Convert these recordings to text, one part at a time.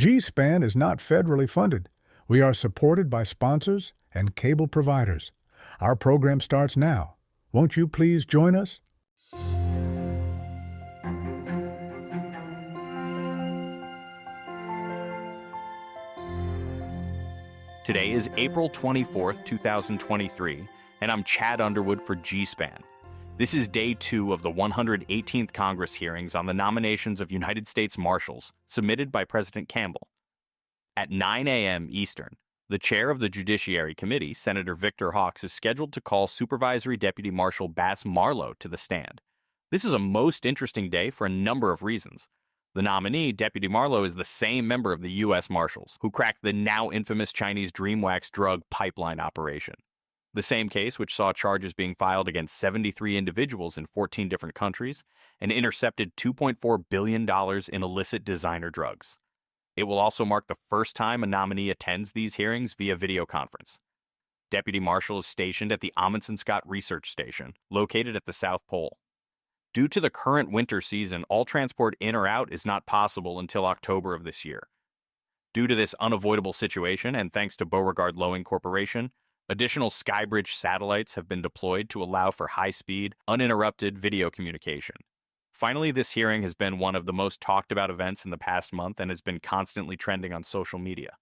G-SPAN is not federally funded. We are supported by sponsors and cable providers. Our program starts now. Won't you please join us? Today is April 24th, 2023, and I'm Chad Underwood for G-SPAN. This is day 2 of the 118th Congress hearings on the nominations of United States Marshals submitted by President Campbell. At 9 a.m. Eastern, the chair of the Judiciary Committee, Senator Victor Hawks, is scheduled to call Supervisory Deputy Marshal Wyatt Marlow to the stand. This is a most interesting day for a number of reasons. The nominee, Deputy Marlow, is the same member of the US Marshals who cracked the now infamous Chinese DreamWax drug pipeline operation. The same case which saw charges being filed against 73 individuals in 14 different countries and intercepted $2.4 billion in illicit designer drugs. It will also mark the first time a nominee attends these hearings via video conference. Deputy Marshal is stationed at the Amundsen Scott Research Station, located at the South Pole. Due to the current winter season, all transport in or out is not possible until October of this year. Due to this unavoidable situation, and thanks to Beauregard Lowing Corporation, additional Skybridge satellites have been deployed to allow for high-speed, uninterrupted video communication. Finally, this hearing has been one of the most talked-about events in the past month and has been constantly trending on social media.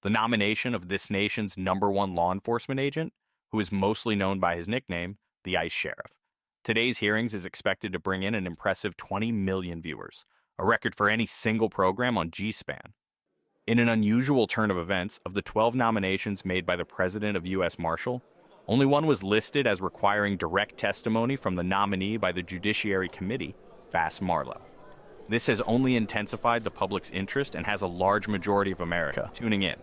The nomination of this nation's #1 law enforcement agent, who is mostly known by his nickname, the Ice Sheriff. Today's hearings is expected to bring in an impressive 20 million viewers, a record for any single program on G-SPAN. In an unusual turn of events, of the 12 nominations made by the President of US Marshal, only one was listed as requiring direct testimony from the nominee by the Judiciary Committee, Wyatt Marlow. This has only intensified the public's interest and has a large majority of America tuning in.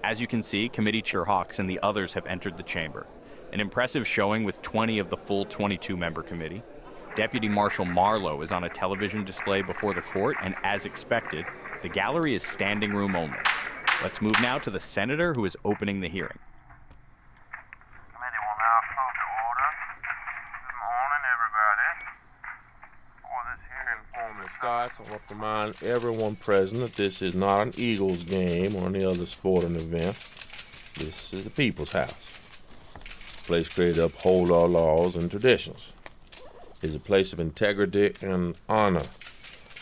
As you can see, Committee Chair Hawks and the others have entered the chamber. An impressive showing with 20 of the full 22-member committee. Deputy Marshal Marlow is on a television display before the court, and as expected, the gallery is standing room only. Let's move now to the senator who is opening the hearing. Committee will now come to order. Good morning, everybody. Before this hearing Before it starts, I want to remind everyone present that this is not an Eagles game or any other sporting event. This is the People's House. A place created to uphold our laws and traditions. It is a place of integrity and honor.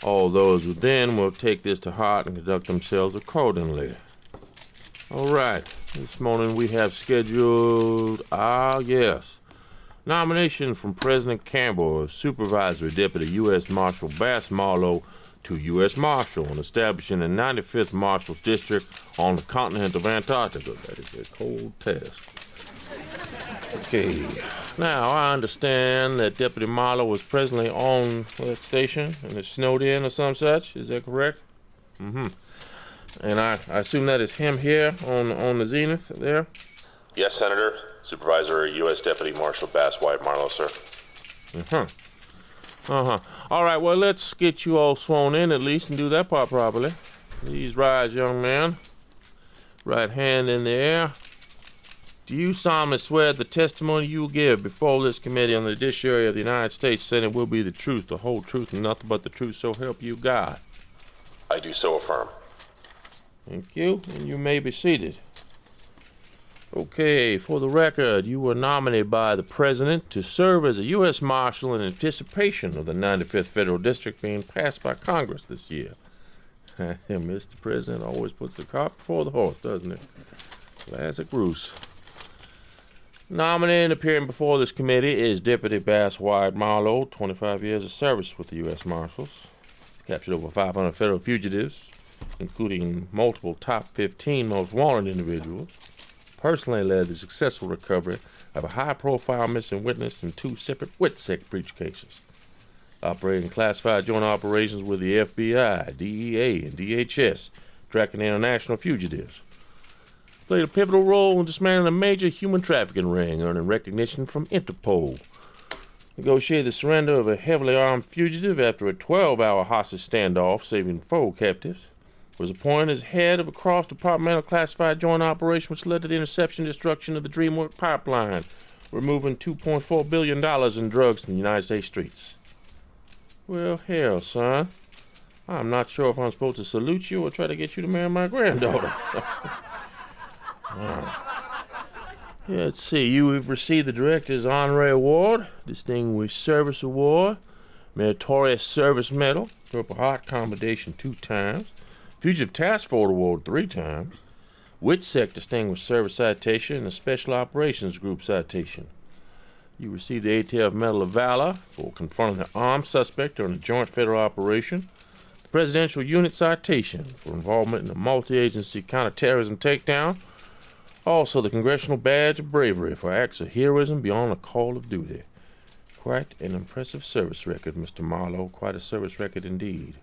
All those within will take this to heart and conduct themselves accordingly. All right, this morning we have scheduled, nomination from President Campbell of Supervisory Deputy U.S. Marshal Wyatt Marlow to U.S. Marshal and establishing the 95th Marshal's District on the continent of Antarctica. That is a cold task. Okay, now I understand that Deputy Marlow is presently on that station and is snowed in or some such. Is that correct? Mm-hmm. And I assume that is him here on the zenith there? Yes, Senator. Supervisor U.S. Deputy Marshal Wyatt Marlow, sir. All right, well, let's get you all sworn in at least and do that part properly. Please rise, young man. Right hand in the air. Do you solemnly swear the testimony you will give before this committee on the Judiciary of the United States Senate will be the truth, the whole truth, and nothing but the truth, so help you God? I do so affirm. Thank you, and you may be seated. Okay, for the record, you were nominated by the President to serve as a U.S. Marshal in anticipation of the 95th Federal District being passed by Congress this year. Mr. President always puts the cart before the horse, doesn't it? Classic Bruce. Nominated and appearing before this committee is Deputy Wyatt Marlow, 25 years of service with the U.S. Marshals. Captured over 500 federal fugitives, including multiple top 15 most wanted individuals. Personally led the successful recovery of a high-profile missing witness in 2 separate WITSEC breach cases. Operating classified joint operations with the FBI, DEA, and DHS, tracking international fugitives. Played a pivotal role in dismantling a major human trafficking ring, earning recognition from Interpol. Negotiated the surrender of a heavily armed fugitive after a 12-hour hostage standoff, saving 4 captives. Was appointed as head of a cross-departmental classified joint operation which led to the interception and destruction of the DreamWax pipeline, removing $2.4 billion in drugs from the United States streets. Well, hell, son. I'm not sure if I'm supposed to salute you or try to get you to marry my granddaughter. Let's see, you have received the Director's Honorary Award, Distinguished Service Award, Meritorious Service Medal, Purple Heart Commendation 2 times, Fugitive Task Force Award 3 times, WITSEC Distinguished Service Citation, and a Special Operations Group Citation. You received the ATF Medal of Valor for confronting an armed suspect during a joint federal operation, the Presidential Unit Citation for involvement in a multi-agency counterterrorism takedown, also the Congressional Badge of Bravery for acts of heroism beyond the call of duty. Quite an impressive service record, Mr. Marlow. Quite a service record indeed.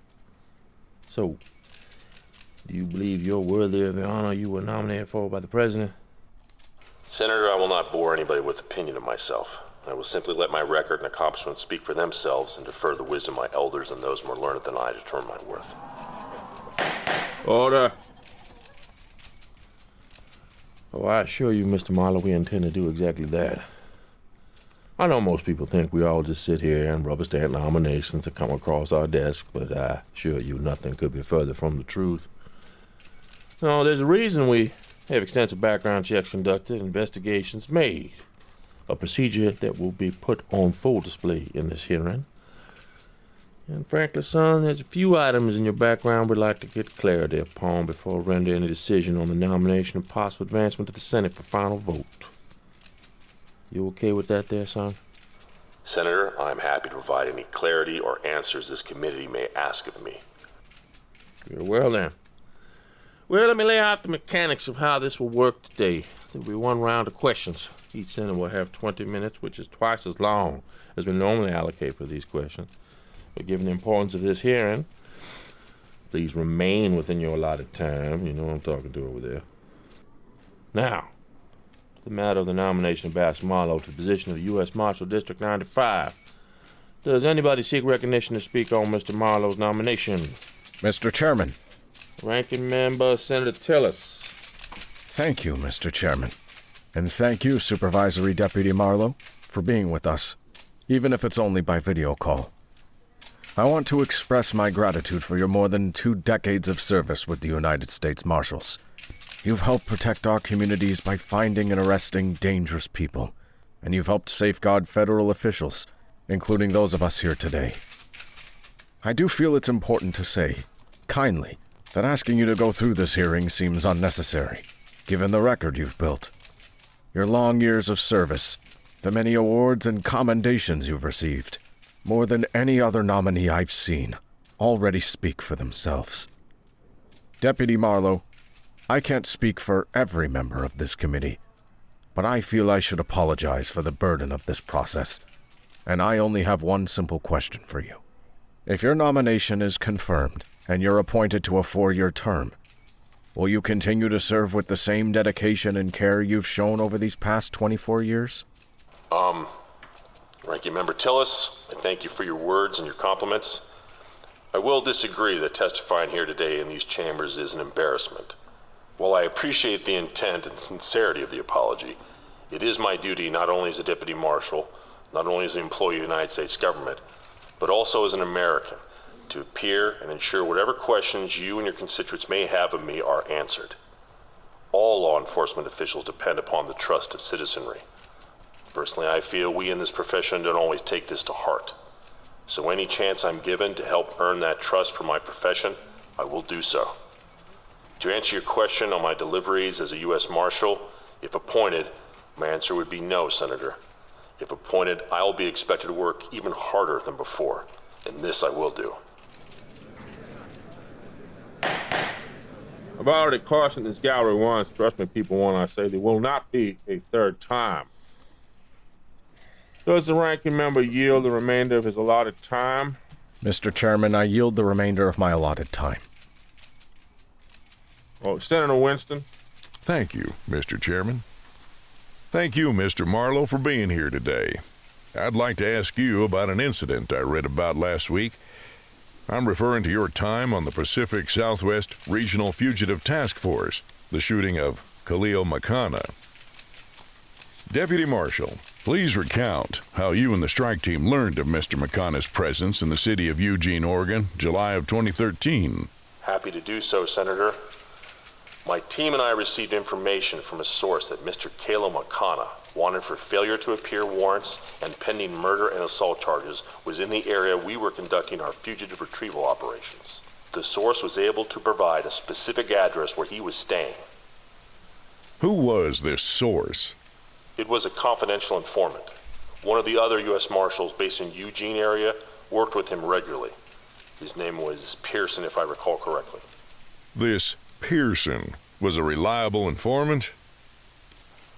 So, do you believe you're worthy of the honor you were nominated for by the President? Senator, I will not bore anybody with opinion of myself. I will simply let my record and accomplishments speak for themselves and defer the wisdom of my elders and those more learned than I to determine my worth. Order. Oh, I assure you, Mr. Marlow, we intend to do exactly that. I know most people think we all just sit here and rubber stamp nominations that come across our desk, but I assure you nothing could be further from the truth. No, there's a reason we have extensive background checks conducted, investigations made, a procedure that will be put on full display in this hearing. And frankly, son, there's a few items in your background we'd like to get clarity upon before rendering any decision on the nomination and possible advancement to the Senate for final vote. You okay with that there, son? Senator, I'm happy to provide any clarity or answers this committee may ask of me. Very well, then. Well, let me lay out the mechanics of how this will work today. There'll be one round of questions. Each senator will have 20 minutes, which is twice as long as we normally allocate for these questions. But given the importance of this hearing, please remain within your allotted time. You know what I'm talking to over there. Now, the matter of the nomination of Bass Marlow to the position of U.S. Marshal District 95. Does anybody seek recognition to speak on Mr. Marlow's nomination? Mr. Chairman. Ranking Member Senator Tillis. Thank you, Mr. Chairman. And thank you, Supervisory Deputy Marlow, for being with us, even if it's only by video call. I want to express my gratitude for your more than 2 decades of service with the United States Marshals. You've helped protect our communities by finding and arresting dangerous people, and you've helped safeguard federal officials, including those of us here today. I do feel it's important to say, kindly, that asking you to go through this hearing seems unnecessary, given the record you've built. Your long years of service, the many awards and commendations you've received, more than any other nominee I've seen, already speak for themselves. Deputy Marlow, I can't speak for every member of this committee, but I feel I should apologize for the burden of this process, and I only have one simple question for you. If your nomination is confirmed and you're appointed to a 4-year term, will you continue to serve with the same dedication and care you've shown over these past 24 years? Ranking Member Tillis, I thank you for your words and your compliments. I will disagree that testifying here today in these chambers is an embarrassment. While I appreciate the intent and sincerity of the apology, it is my duty not only as a deputy marshal, not only as an employee of the United States government, but also as an American, to appear and ensure whatever questions you and your constituents may have of me are answered. All law enforcement officials depend upon the trust of citizenry. Personally, I feel we in this profession don't always take this to heart. So any chance I'm given to help earn that trust for my profession, I will do so. To answer your question on my deliveries as a U.S. Marshal, if appointed, my answer would be no, Senator. If appointed, I'll be expected to work even harder than before, and this I will do. I've already cautioned this gallery once. Trust me, people, when I say there will not be a third time. Does the ranking member yield the remainder of his allotted time? Mr. Chairman, I yield the remainder of my allotted time. Oh, Senator Winston. Thank you, Mr. Chairman. Thank you, Mr. Marlow, for being here today. I'd like to ask you about an incident I read about last week. I'm referring to your time on the Pacific Southwest Regional Fugitive Task Force, the shooting of Khalil Makana. Deputy Marshal, Please recount how you and the strike team learned of Mr. McConaughey's presence in the city of Eugene, Oregon, July of 2013. Happy to do so, Senator. My team and I received information from a source that Mr. Kalo McConaughey, wanted for failure to appear warrants and pending murder and assault charges, was in the area we were conducting our fugitive retrieval operations. The source was able to provide a specific address where he was staying. Who was this source? It was a confidential informant. One of the other US Marshals based in Eugene area worked with him regularly. His name was Pearson, if I recall correctly. This Pearson was a reliable informant?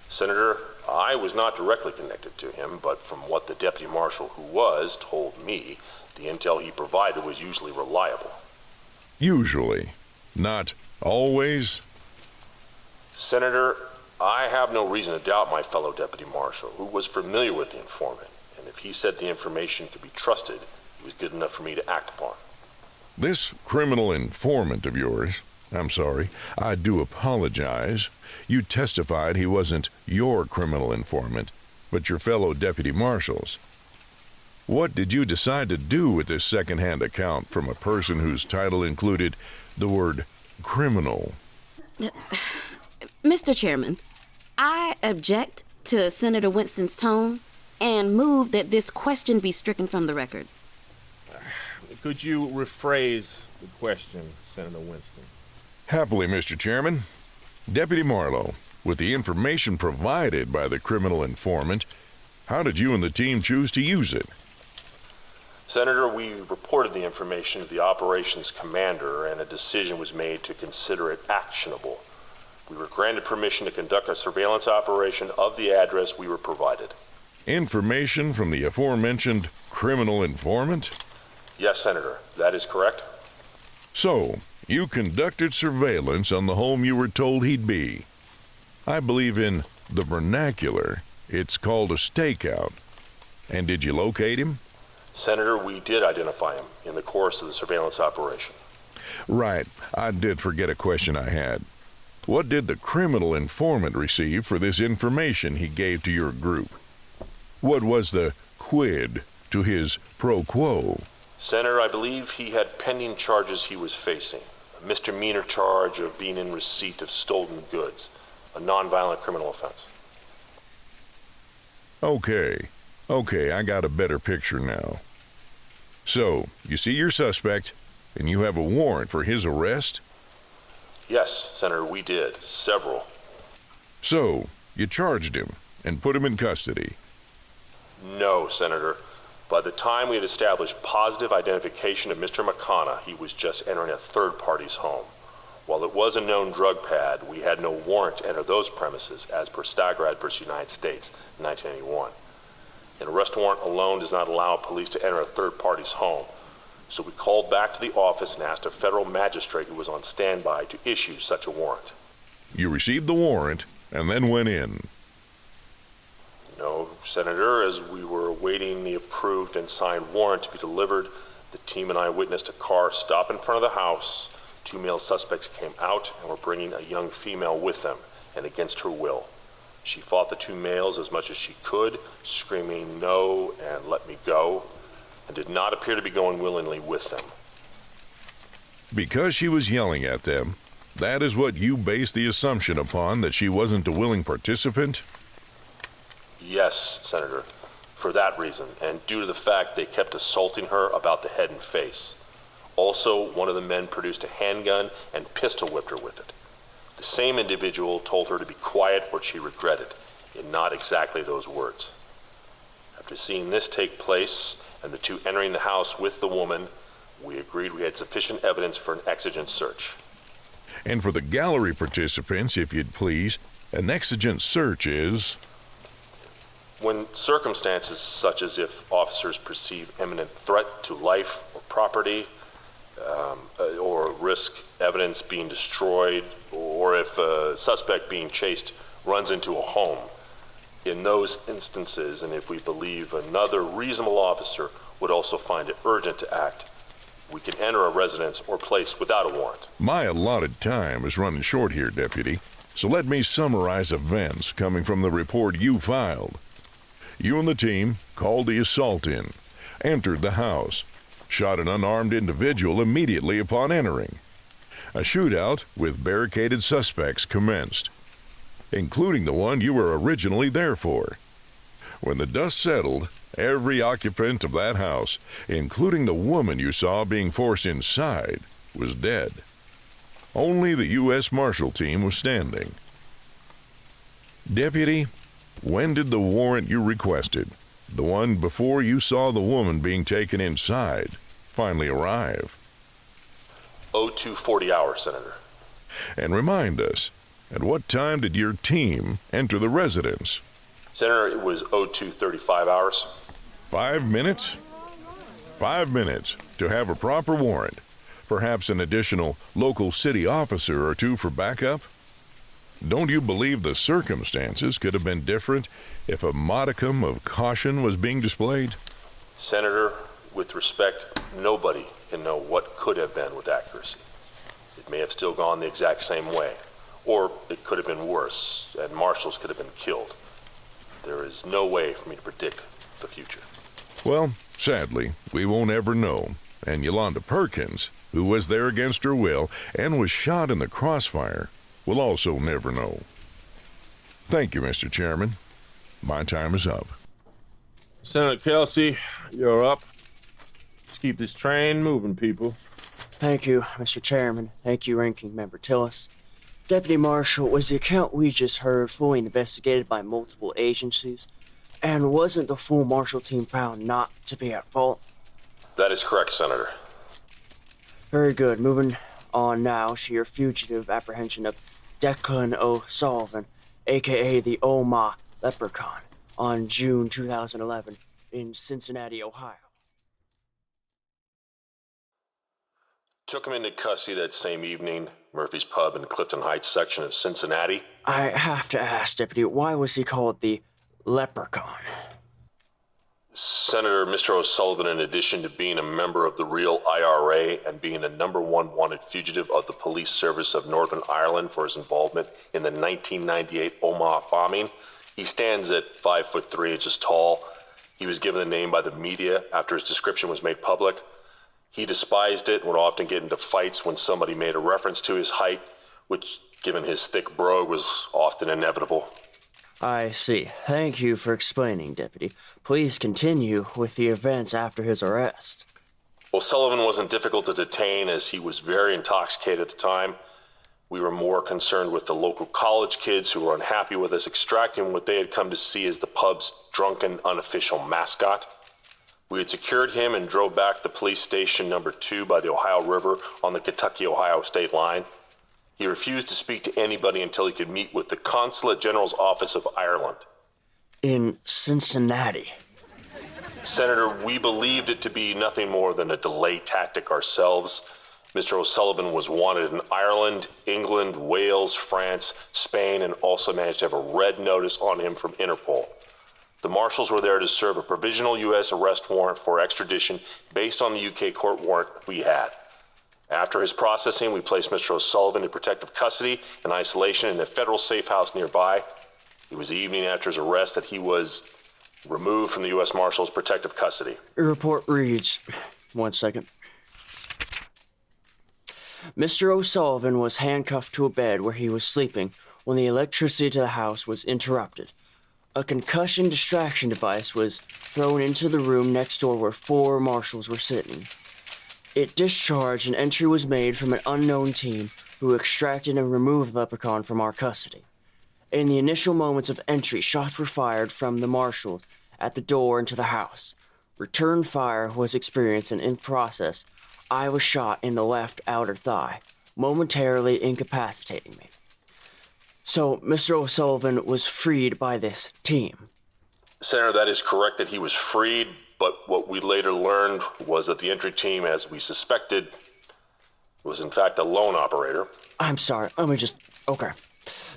Senator, I was not directly connected to him, but from what the deputy marshal who was told me, the intel he provided was usually reliable. Usually, not always? Senator, I have no reason to doubt my fellow deputy marshal, who was familiar with the informant, and if he said the information could be trusted, it was good enough for me to act upon. This criminal informant of yours, I do apologize. You testified he wasn't your criminal informant, but your fellow deputy marshals. What did you decide to do with this second-hand account from a person whose title included the word criminal? Mr. Chairman, I object to Senator Winston's tone and move that this question be stricken from the record. Could you rephrase the question, Senator Winston? Happily, Mr. Chairman. Deputy Marlow, with the information provided by the criminal informant, how did you and the team choose to use it? Senator, we reported the information to the operations commander, and a decision was made to consider it actionable. We were granted permission to conduct a surveillance operation of the address we were provided. Information from the aforementioned criminal informant? Yes, Senator, that is correct. So, you conducted surveillance on the home you were told he'd be. I believe in the vernacular, it's called a stakeout. And did you locate him? Senator, we did identify him in the course of the surveillance operation. Right, I did forget a question I had. What did the criminal informant receive for this information he gave to your group? What was the quid to his pro quo? Senator, I believe he had pending charges he was facing. A misdemeanor charge of being in receipt of stolen goods, a nonviolent criminal offense. Okay, I got a better picture now. So, you see your suspect, and you have a warrant for his arrest? Yes, Senator, we did. Several. So, you charged him and put him in custody? No, Senator. By the time we had established positive identification of Mr. McConaughey, he was just entering a third party's home. While it was a known drug pad, we had no warrant to enter those premises as per Stagrad v. United States in 1981. An arrest warrant alone does not allow police to enter a third party's home. So we called back to the office and asked a federal magistrate who was on standby to issue such a warrant. You received the warrant and then went in? No, Senator. As we were awaiting the approved and signed warrant to be delivered, the team and I witnessed a car stop in front of the house. 2 male suspects came out and were bringing a young female with them, and against her will. She fought the 2 males as much as she could, screaming no and let me go, and did not appear to be going willingly with them. Because she was yelling at them, that is what you based the assumption upon, that she wasn't a willing participant? Yes, Senator, for that reason, and due to the fact they kept assaulting her about the head and face. Also, one of the men produced a handgun and pistol whipped her with it. The same individual told her to be quiet or she regretted, in not exactly those words. After seeing this take place, and the 2 entering the house with the woman, we agreed we had sufficient evidence for an exigent search. And for the gallery participants, if you'd please, an exigent search is? When circumstances such as if officers perceive imminent threat to life or property, or risk evidence being destroyed, or if a suspect being chased runs into a home. In those instances, and if we believe another reasonable officer would also find it urgent to act, we can enter a residence or place without a warrant. My allotted time is running short here, Deputy, so let me summarize events coming from the report you filed. You and the team called the assault in, entered the house, shot an unarmed individual immediately upon entering. A shootout with barricaded suspects commenced, including the one you were originally there for. When the dust settled, every occupant of that house, including the woman you saw being forced inside, was dead. Only the US Marshal team was standing. Deputy, when did the warrant you requested, the one before you saw the woman being taken inside, finally arrive? 0240 hours, Senator. And remind us, at what time did your team enter the residence? Senator, it was 0235 hours. 5 minutes? 5 minutes to have a proper warrant. Perhaps an additional local city officer or two for backup? Don't you believe the circumstances could have been different if a modicum of caution was being displayed? Senator, with respect, nobody can know what could have been with accuracy. It may have still gone the exact same way, or it could have been worse, and marshals could have been killed. There is no way for me to predict the future. Well, sadly, we won't ever know. And Yolanda Perkins, who was there against her will and was shot in the crossfire, will also never know. Thank you, Mr. Chairman. My time is up. Senator Kelsey, you're up. Let's keep this train moving, people. Thank you, Mr. Chairman. Thank you, Ranking Member Tillis. Deputy Marshal, was the account we just heard fully investigated by multiple agencies? And wasn't the full Marshal team found not to be at fault? That is correct, Senator. Very good. Moving on now to your fugitive apprehension of Declan O'Sullivan, a.k.a. the Oma Leprechaun, on June 2011 in Cincinnati, Ohio. Took him into custody that same evening, Murphy's Pub in Clifton Heights section of Cincinnati. I have to ask, Deputy, why was he called the Leprechaun? Senator, Mr. O'Sullivan, in addition to being a member of the real IRA and being a #1 wanted fugitive of the police service of Northern Ireland for his involvement in the 1998 Omagh bombing, he stands at 5'3" tall. He was given the name by the media after his description was made public. He despised it and would often get into fights when somebody made a reference to his height, which, given his thick brogue, was often inevitable. I see. Thank you for explaining, Deputy. Please continue with the events after his arrest. O'Sullivan wasn't difficult to detain as he was very intoxicated at the time. We were more concerned with the local college kids who were unhappy with us extracting what they had come to see as the pub's drunken, unofficial mascot. We had secured him and drove back to police station number 2 by the Ohio River on the Kentucky-Ohio state line. He refused to speak to anybody until he could meet with the Consulate General's Office of Ireland. In Cincinnati. Senator, we believed it to be nothing more than a delay tactic ourselves. Mr. O'Sullivan was wanted in Ireland, England, Wales, France, Spain, and also managed to have a red notice on him from Interpol. The marshals were there to serve a provisional U.S. arrest warrant for extradition based on the UK court warrant we had. After his processing, we placed Mr. O'Sullivan in protective custody and isolation in a federal safe house nearby. It was the evening after his arrest that he was removed from the U.S. Marshal's protective custody. Your report reads... 1 second. Mr. O'Sullivan was handcuffed to a bed where he was sleeping when the electricity to the house was interrupted. A concussion distraction device was thrown into the room next door where 4 marshals were sitting. It discharged and entry was made from an unknown team who extracted and removed the leprechaun from our custody. In the initial moments of entry, shots were fired from the marshals at the door into the house. Return fire was experienced, and in process, I was shot in the left outer thigh, momentarily incapacitating me. So, Mr. O'Sullivan was freed by this team. Senator, that is correct that he was freed, but what we later learned was that the entry team, as we suspected, was in fact a lone operator. I'm sorry, okay.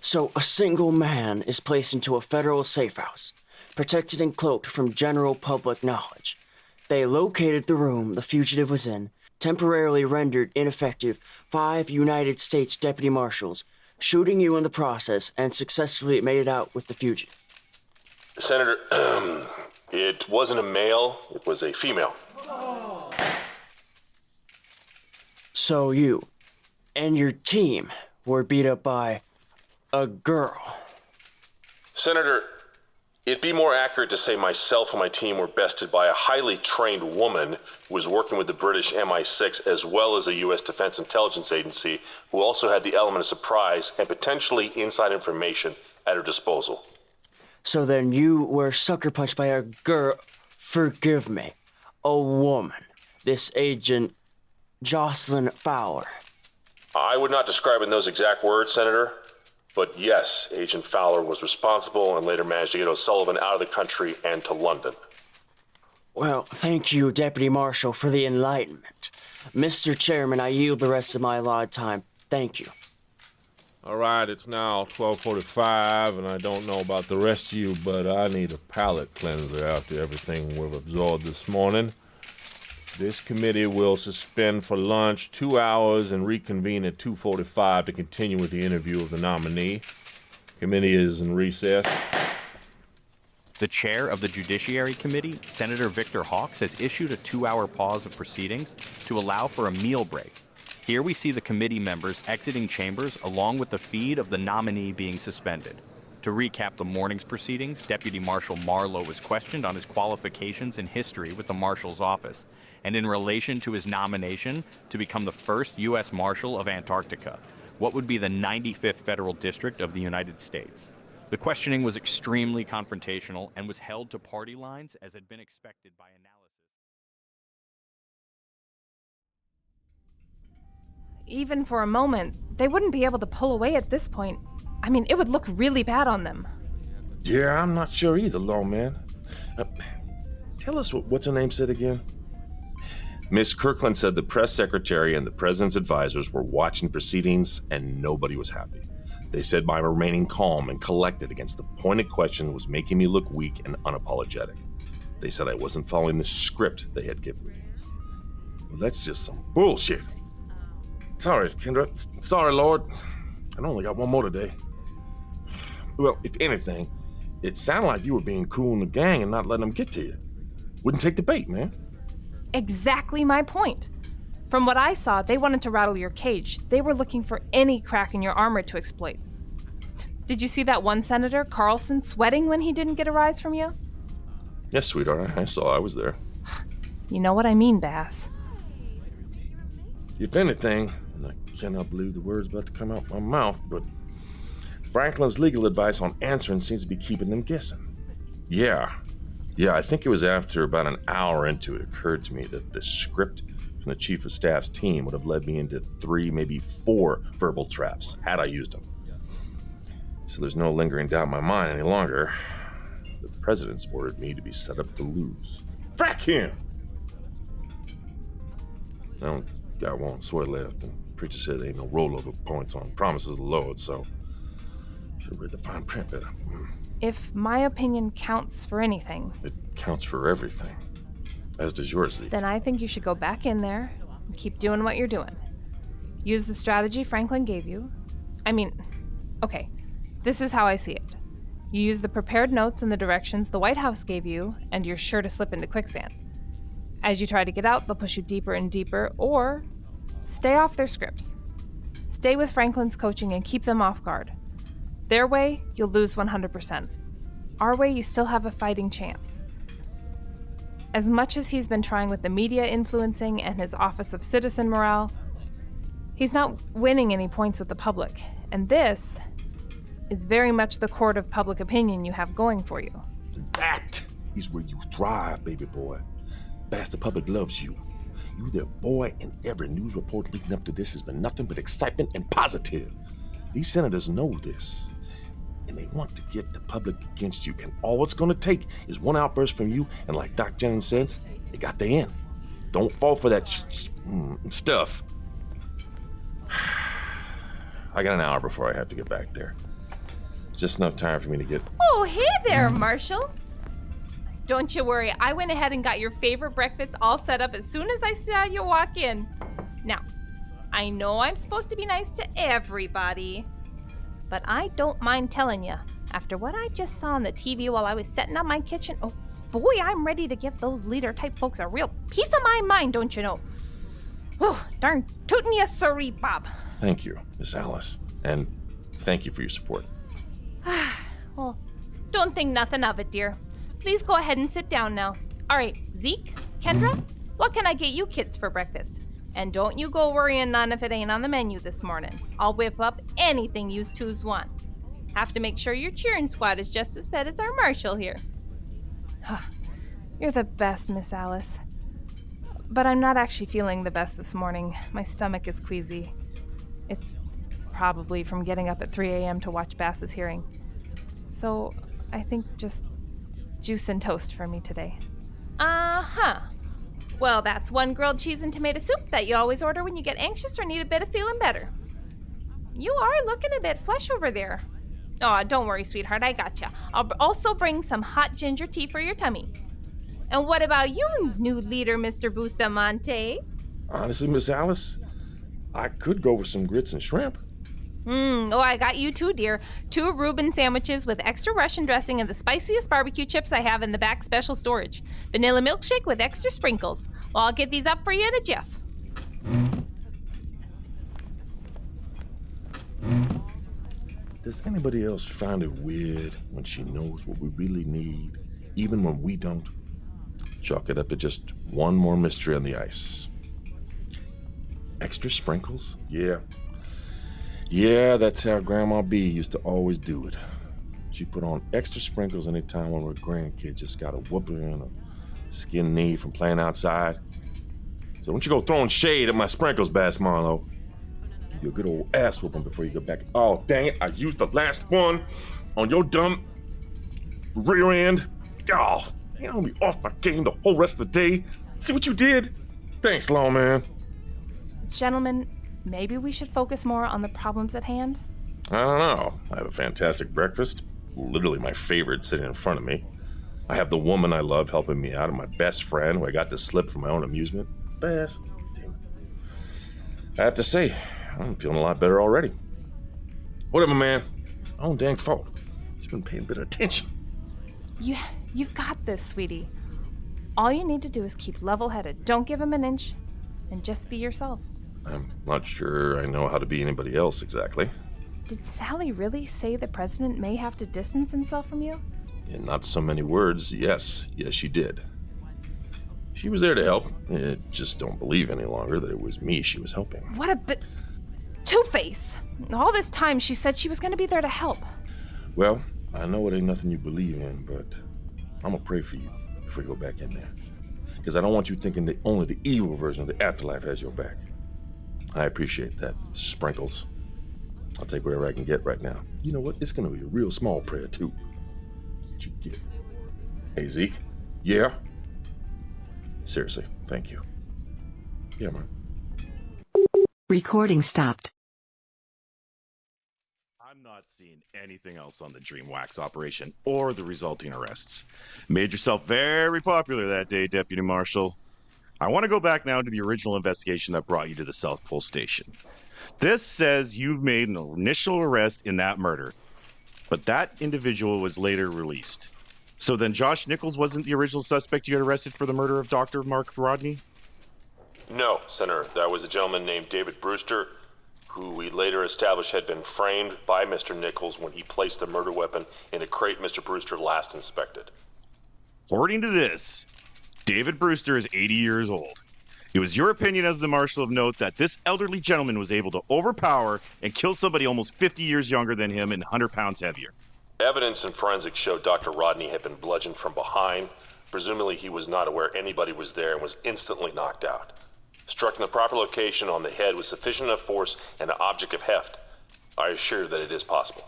So, a single man is placed into a federal safe house, protected and cloaked from general public knowledge. They located the room the fugitive was in, temporarily rendered ineffective 5 United States deputy marshals, shooting you in the process, and successfully made it out with the fugitive. Senator, it wasn't a male, it was a female. So you and your team were beat up by a girl. Senator, it'd be more accurate to say myself and my team were bested by a highly trained woman who was working with the British MI6 as well as a U.S. Defense Intelligence Agency who also had the element of surprise and potentially inside information at her disposal. So then you were sucker punched by a girl, forgive me, a woman, this agent Jocelyn Fowler. I would not describe it in those exact words, Senator, but yes, Agent Fowler was responsible and later managed to get O'Sullivan out of the country and to London. Well, thank you, Deputy Marshal, for the enlightenment. Mr. Chairman, I yield the rest of my allotted time. Thank you. All right, it's now 12:45, and I don't know about the rest of you, but I need a palate cleanser after everything we've absorbed this morning. This committee will suspend for lunch 2 hours and reconvene at 2:45 to continue with the interview of the nominee. Committee is in recess. The chair of the Judiciary Committee, Senator Victor Hawks, has issued a 2-hour pause of proceedings to allow for a meal break. Here we see the committee members exiting chambers along with the feed of the nominee being suspended. To recap the morning's proceedings, Deputy Marshal Marlow was questioned on his qualifications and history with the Marshal's office, and in relation to his nomination to become the first U.S. Marshal of Antarctica, what would be the 95th Federal District of the United States. The questioning was extremely confrontational and was held to party lines as had been expected by analysis. Even for a moment, they wouldn't be able to pull away at this point. I mean, it would look really bad on them. Yeah, I'm not sure either, Lawman. Tell us what's her name said again? Miss Kirkland said the press secretary and the president's advisors were watching the proceedings and nobody was happy. They said my remaining calm and collected against the pointed question was making me look weak and unapologetic. They said I wasn't following the script they had given me. Well, that's just some bullshit. Sorry, Kendra. Sorry, Lord. I only got one more today. Well, if anything, it sounded like you were being cool in the gang and not letting them get to you. Wouldn't take the bait, man. Exactly my point. From what I saw, they wanted to rattle your cage. They were looking for any crack in your armor to exploit. Did you see that one senator, Carlson, sweating when he didn't get a rise from you? Yes, sweetheart, I saw. I was there. You know what I mean, Bass. If anything, and I cannot believe the words about to come out my mouth, but Franklin's legal advice on answering seems to be keeping them guessing. Yeah, I think it was after about an hour into it occurred to me that the script from the chief of staff's team would have led me into 3, maybe 4 verbal traps, had I used them. So there's no lingering doubt in my mind any longer. The president's ordered me to be set up to lose. Frack him! I don't got one sweat left, and preacher said there ain't no rollover points on promises of the Lord, so should have read the fine print better. If my opinion counts for anything, It counts for everything, as does yours, Zeke. then I think you should go back in there and keep doing what you're doing. Use the strategy Franklin gave you. Okay, this is how I see it. You use the prepared notes and the directions the White House gave you, and you're sure to slip into quicksand. As you try to get out, they'll push you deeper and deeper, or stay off their scripts. Stay with Franklin's coaching and keep them off guard. Their way, you'll lose 100%. Our way, you still have a fighting chance. As much as he's been trying with the media influencing and his Office of Citizen Morale, he's not winning any points with the public, and this is very much the court of public opinion you have going for you. That is where you thrive, baby boy. Bass, the public loves you. You their boy, and every news report leading up to this has been nothing but excitement and positive. These senators know this, and they want to get the public against you, and all it's gonna take is one outburst from you, and like Doc Jennings says, they got the end. Don't fall for that stuff. I got an hour before I have to get back there. Just enough time for me to get... Oh, hey there, Marshal. Don't you worry, I went ahead and got your favorite breakfast all set up as soon as I saw you walk in. Now, I know I'm supposed to be nice to everybody, but I don't mind telling you, After what I just saw on the TV while I was setting up my kitchen, oh boy, I'm ready to give those leader-type folks a real piece of my mind, don't you know? Oh, darn tootin' ya, sirree, Bob. Thank you, Miss Alice. And thank you for your support. Well, don't think nothing of it, dear. Please go ahead and sit down now. All right, Zeke, Kendra, what can I get you kids for breakfast? And don't you go worrying none if it ain't on the menu this morning. I'll whip up anything yous twos want. Have to make sure your cheering squad is just as fed as our Marshal here. You're the best, Miss Alice. But I'm not actually feeling the best this morning. My stomach is queasy. It's probably from getting up at 3 a.m. to watch Bass's hearing. So I think just juice and toast for me today. Uh-huh. Well, that's one grilled cheese and tomato soup that you always order when you get anxious or need a bit of feeling better. You are looking a bit flush over there. Oh, don't worry, sweetheart, I gotcha. I'll also bring some hot ginger tea for your tummy. And what about you, new leader, Mr. Bustamante? Honestly, Miss Alice, I could go with some grits and shrimp. Oh, I got you too, dear. 2 Reuben sandwiches with extra Russian dressing and the spiciest barbecue chips I have in the back special storage. Vanilla milkshake with extra sprinkles. Well, I'll get these up for you in a jiff. Does anybody else find it weird when she knows what we really need, even when we don't? Chalk it up to just one more mystery on the ice. Extra sprinkles? Yeah, that's how Grandma B used to always do it. She put on extra sprinkles anytime one of her grandkids just got a whooping and a skin knee from playing outside. So don't you go throwing shade at my sprinkles, Bass Marlow. Give you a good old ass whooping before you go back. Oh, dang it, I used the last one on your dumb rear end. Oh, you know, be off my game the whole rest of the day. See what you did? Thanks, lawman. Gentlemen, maybe we should focus more on the problems at hand? I don't know. I have a fantastic breakfast. Literally my favorite sitting in front of me. I have the woman I love helping me out and my best friend who I got to slip for my own amusement. Bass. Damn it. I have to say, I'm feeling a lot better already. Whatever, man. My own dang fault. Just been paying a bit of attention. You've got this, sweetie. All you need to do is keep level-headed. Don't give him an inch. And just be yourself. I'm not sure I know how to be anybody else exactly. Did Sally really say the president may have to distance himself from you? In not so many words, yes, she did. She was there to help. I just don't believe any longer that it was me she was helping. What a bit... Two-Face! All this time she said she was going to be there to help. Well, I know it ain't nothing you believe in, but I'm gonna pray for you before you go back in there. Because I don't want you thinking that only the evil version of the afterlife has your back. I appreciate that, Sprinkles. I'll take whatever I can get right now. You know what? It's gonna be a real small prayer, too. What you get? Hey, Zeke? Yeah? Seriously, thank you. Yeah, man. Recording stopped. I'm not seeing anything else on the Dreamwax operation or the resulting arrests. Made yourself very popular that day, Deputy Marshal. I want to go back now to the original investigation that brought you to the South Pole Station. This says you've made an initial arrest in that murder, but that individual was later released. So then Josh Nichols wasn't the original suspect you had arrested for the murder of Dr. Mark Rodney? No, Senator. That was a gentleman named David Brewster, who we later established had been framed by Mr. Nichols when he placed the murder weapon in a crate Mr. Brewster last inspected. According to this, David Brewster is 80 years old. It was your opinion as the Marshal of note that this elderly gentleman was able to overpower and kill somebody almost 50 years younger than him and 100 pounds heavier. Evidence and forensics showed Dr. Rodney had been bludgeoned from behind. Presumably he was not aware anybody was there and was instantly knocked out. Struck in the proper location on the head with sufficient enough force and an object of heft, I assure that it is possible.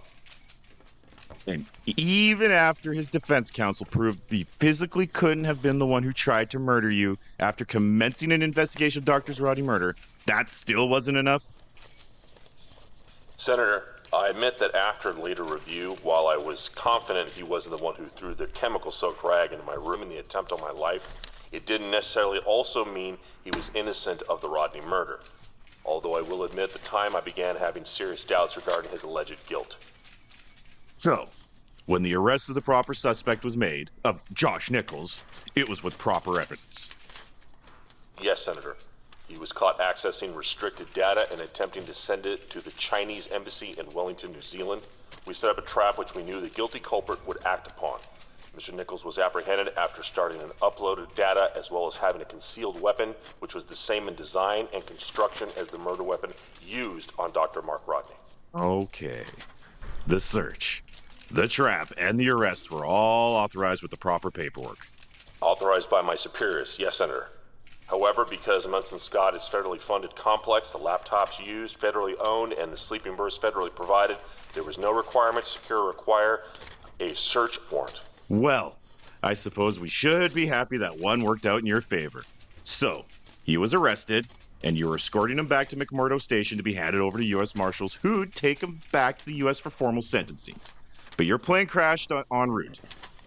And even after his defense counsel proved he physically couldn't have been the one who tried to murder you after commencing an investigation of Dr. Rodney murder, that still wasn't enough? Senator, I admit that after later review, while I was confident he wasn't the one who threw the chemical-soaked rag into my room in the attempt on my life, it didn't necessarily also mean he was innocent of the Rodney murder. Although I will admit at the time I began having serious doubts regarding his alleged guilt. So, When the arrest of the proper suspect was made, of Josh Nichols, it was with proper evidence. Yes, Senator. He was caught accessing restricted data and attempting to send it to the Chinese embassy in Wellington, New Zealand. We set up a trap which we knew the guilty culprit would act upon. Mr. Nichols was apprehended after starting an upload of data as well as having a concealed weapon, which was the same in design and construction as the murder weapon used on Dr. Mark Rodney. Okay. The search, the trap, and the arrest were all authorized with the proper paperwork. Authorized by my superiors, yes, Senator. However, because Munson Scott is federally funded complex, the laptops used, federally owned, and the sleeping berths federally provided, there was no requirement to secure or require a search warrant. Well, I suppose we should be happy that one worked out in your favor. So, he was arrested, and you were escorting him back to McMurdo Station to be handed over to US Marshals, who'd take him back to the US for formal sentencing. But your plane crashed en route.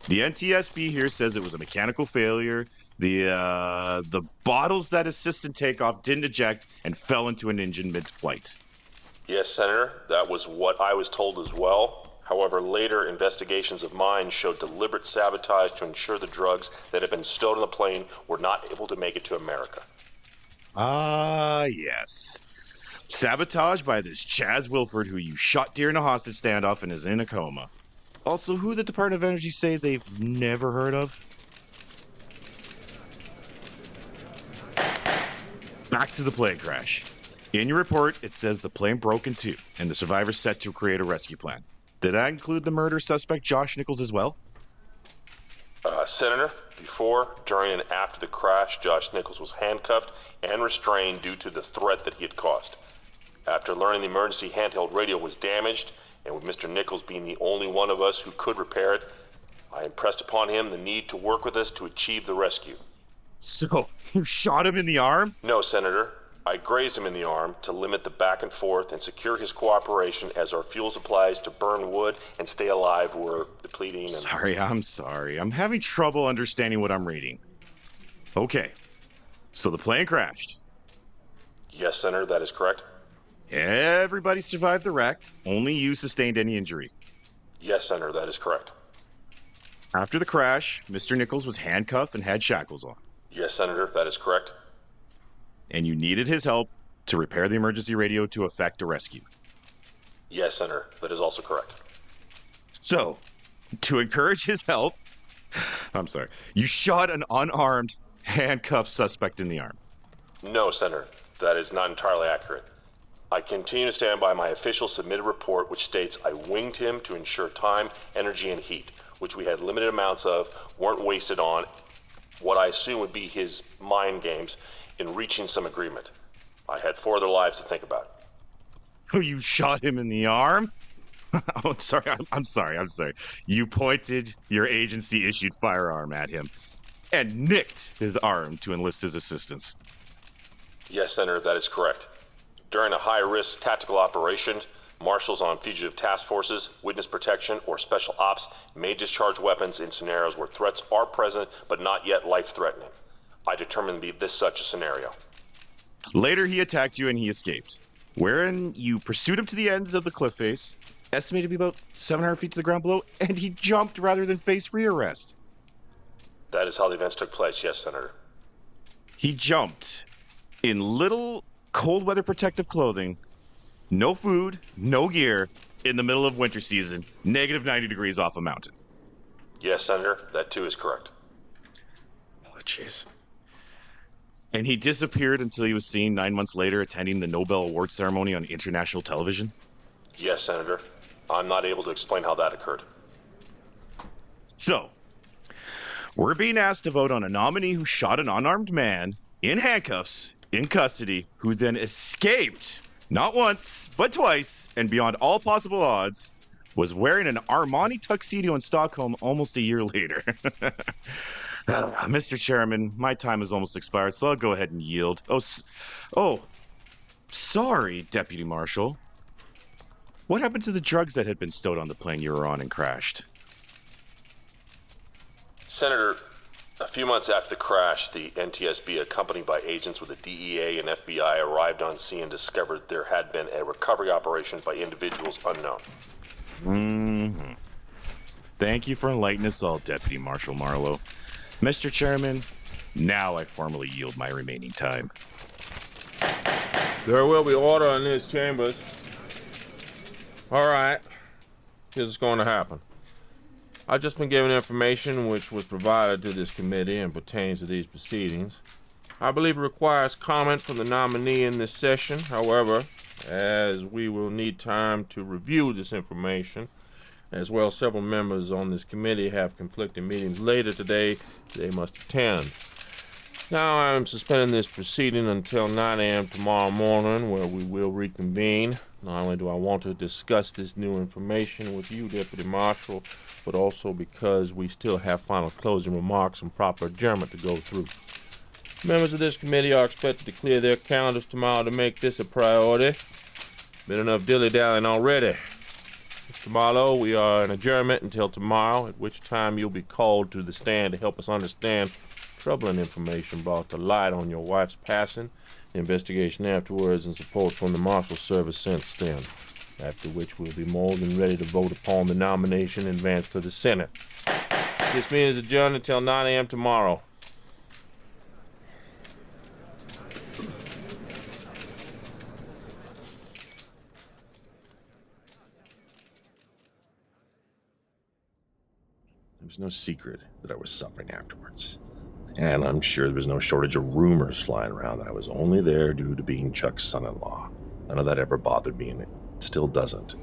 The NTSB here says it was a mechanical failure. The bottles that assisted takeoff didn't eject and fell into an engine mid-flight. Yes, Senator, that was what I was told as well. However, later investigations of mine showed deliberate sabotage to ensure the drugs that had been stowed on the plane were not able to make it to America. Ah, yes. Sabotage by this Chaz Wilford, who you shot during a hostage standoff and is in a coma. Also, who the Department of Energy say they've never heard of? Back to the plane crash. In your report, it says the plane broke in two, and the survivors set to create a rescue plan. Did that include the murder suspect, Josh Nichols, as well? Senator, before, during, and after the crash, Josh Nichols was handcuffed and restrained due to the threat that he had caused. After learning the emergency handheld radio was damaged, and with Mr. Nichols being the only one of us who could repair it, I impressed upon him the need to work with us to achieve the rescue. So, you shot him in the arm? No, Senator. I grazed him in the arm to limit the back and forth and secure his cooperation as our fuel supplies to burn wood and stay alive were depleting. I'm sorry. I'm having trouble understanding what I'm reading. Okay. So the plane crashed. Yes, Senator, that is correct. Everybody survived the wreck. Only you sustained any injury. Yes, Senator, that is correct. After the crash, Mr. Nichols was handcuffed and had shackles on. Yes, Senator, that is correct. And you needed his help to repair the emergency radio to effect a rescue. Yes, Senator, that is also correct. So, to encourage his help, you shot an unarmed, handcuffed suspect in the arm. No, Senator, that is not entirely accurate. I continue to stand by my official submitted report, which states I winged him to ensure time, energy, and heat, which we had limited amounts of, weren't wasted on what I assume would be his mind games in reaching some agreement. I had 4 other lives to think about. Oh, you shot him in the arm? Oh, sorry. I'm sorry. You pointed your agency-issued firearm at him and nicked his arm to enlist his assistance. Yes, Senator, that is correct. During a high-risk tactical operation, marshals on fugitive task forces, witness protection, or special ops may discharge weapons in scenarios where threats are present but not yet life-threatening. I determined to be this such a scenario. Later, he attacked you and he escaped, wherein you pursued him to the ends of the cliff face, estimated to be about 700 feet to the ground below, and he jumped rather than face rearrest. That is how the events took place, yes, Senator. He jumped in little cold weather protective clothing, no food, no gear, in the middle of winter season, negative 90 degrees off a mountain. Yes, Senator, that too is correct. Oh, jeez. And he disappeared until he was seen 9 months later attending the Nobel Award ceremony on international television? Yes, Senator. I'm not able to explain how that occurred. So, we're being asked to vote on a nominee who shot an unarmed man in handcuffs, in custody, who then escaped, not once, but twice, and beyond all possible odds, was wearing an Armani tuxedo in Stockholm almost a year later. Mr. Chairman, my time has almost expired, so I'll go ahead and yield. Sorry, Deputy Marshal. What happened to the drugs that had been stowed on the plane you were on and crashed? Senator, a few months after the crash, the NTSB, accompanied by agents with the DEA and FBI, arrived on scene and discovered there had been a recovery operation by individuals unknown. Thank you for enlightening us all, Deputy Marshal Marlow. Mr. Chairman, now I formally yield my remaining time. There will be order in these chambers. All right. Here's what's going to happen. I've just been given information which was provided to this committee and pertains to these proceedings. I believe it requires comment from the nominee in this session. However, as we will need time to review this information, as well as several members on this committee have conflicting meetings later today they must attend. Now I'm suspending this proceeding until 9 a.m. tomorrow morning, where we will reconvene. Not only do I want to discuss this new information with you, Deputy Marshal, but also because we still have final closing remarks and proper adjournment to go through. Members of this committee are expected to clear their calendars tomorrow to make this a priority. Been enough dilly-dallying already. Mr. Marlow, we are in adjournment until tomorrow, at which time you'll be called to the stand to help us understand troubling information brought to light on your wife's passing, the investigation afterwards, and support from the Marshal Service since then, after which we'll be more than ready to vote upon the nomination and advance to the Senate. This meeting is adjourned until 9 a.m. tomorrow. There was no secret that I was suffering afterwards. And I'm sure there was no shortage of rumors flying around that I was only there due to being Chuck's son-in-law. None of that ever bothered me, and it still doesn't.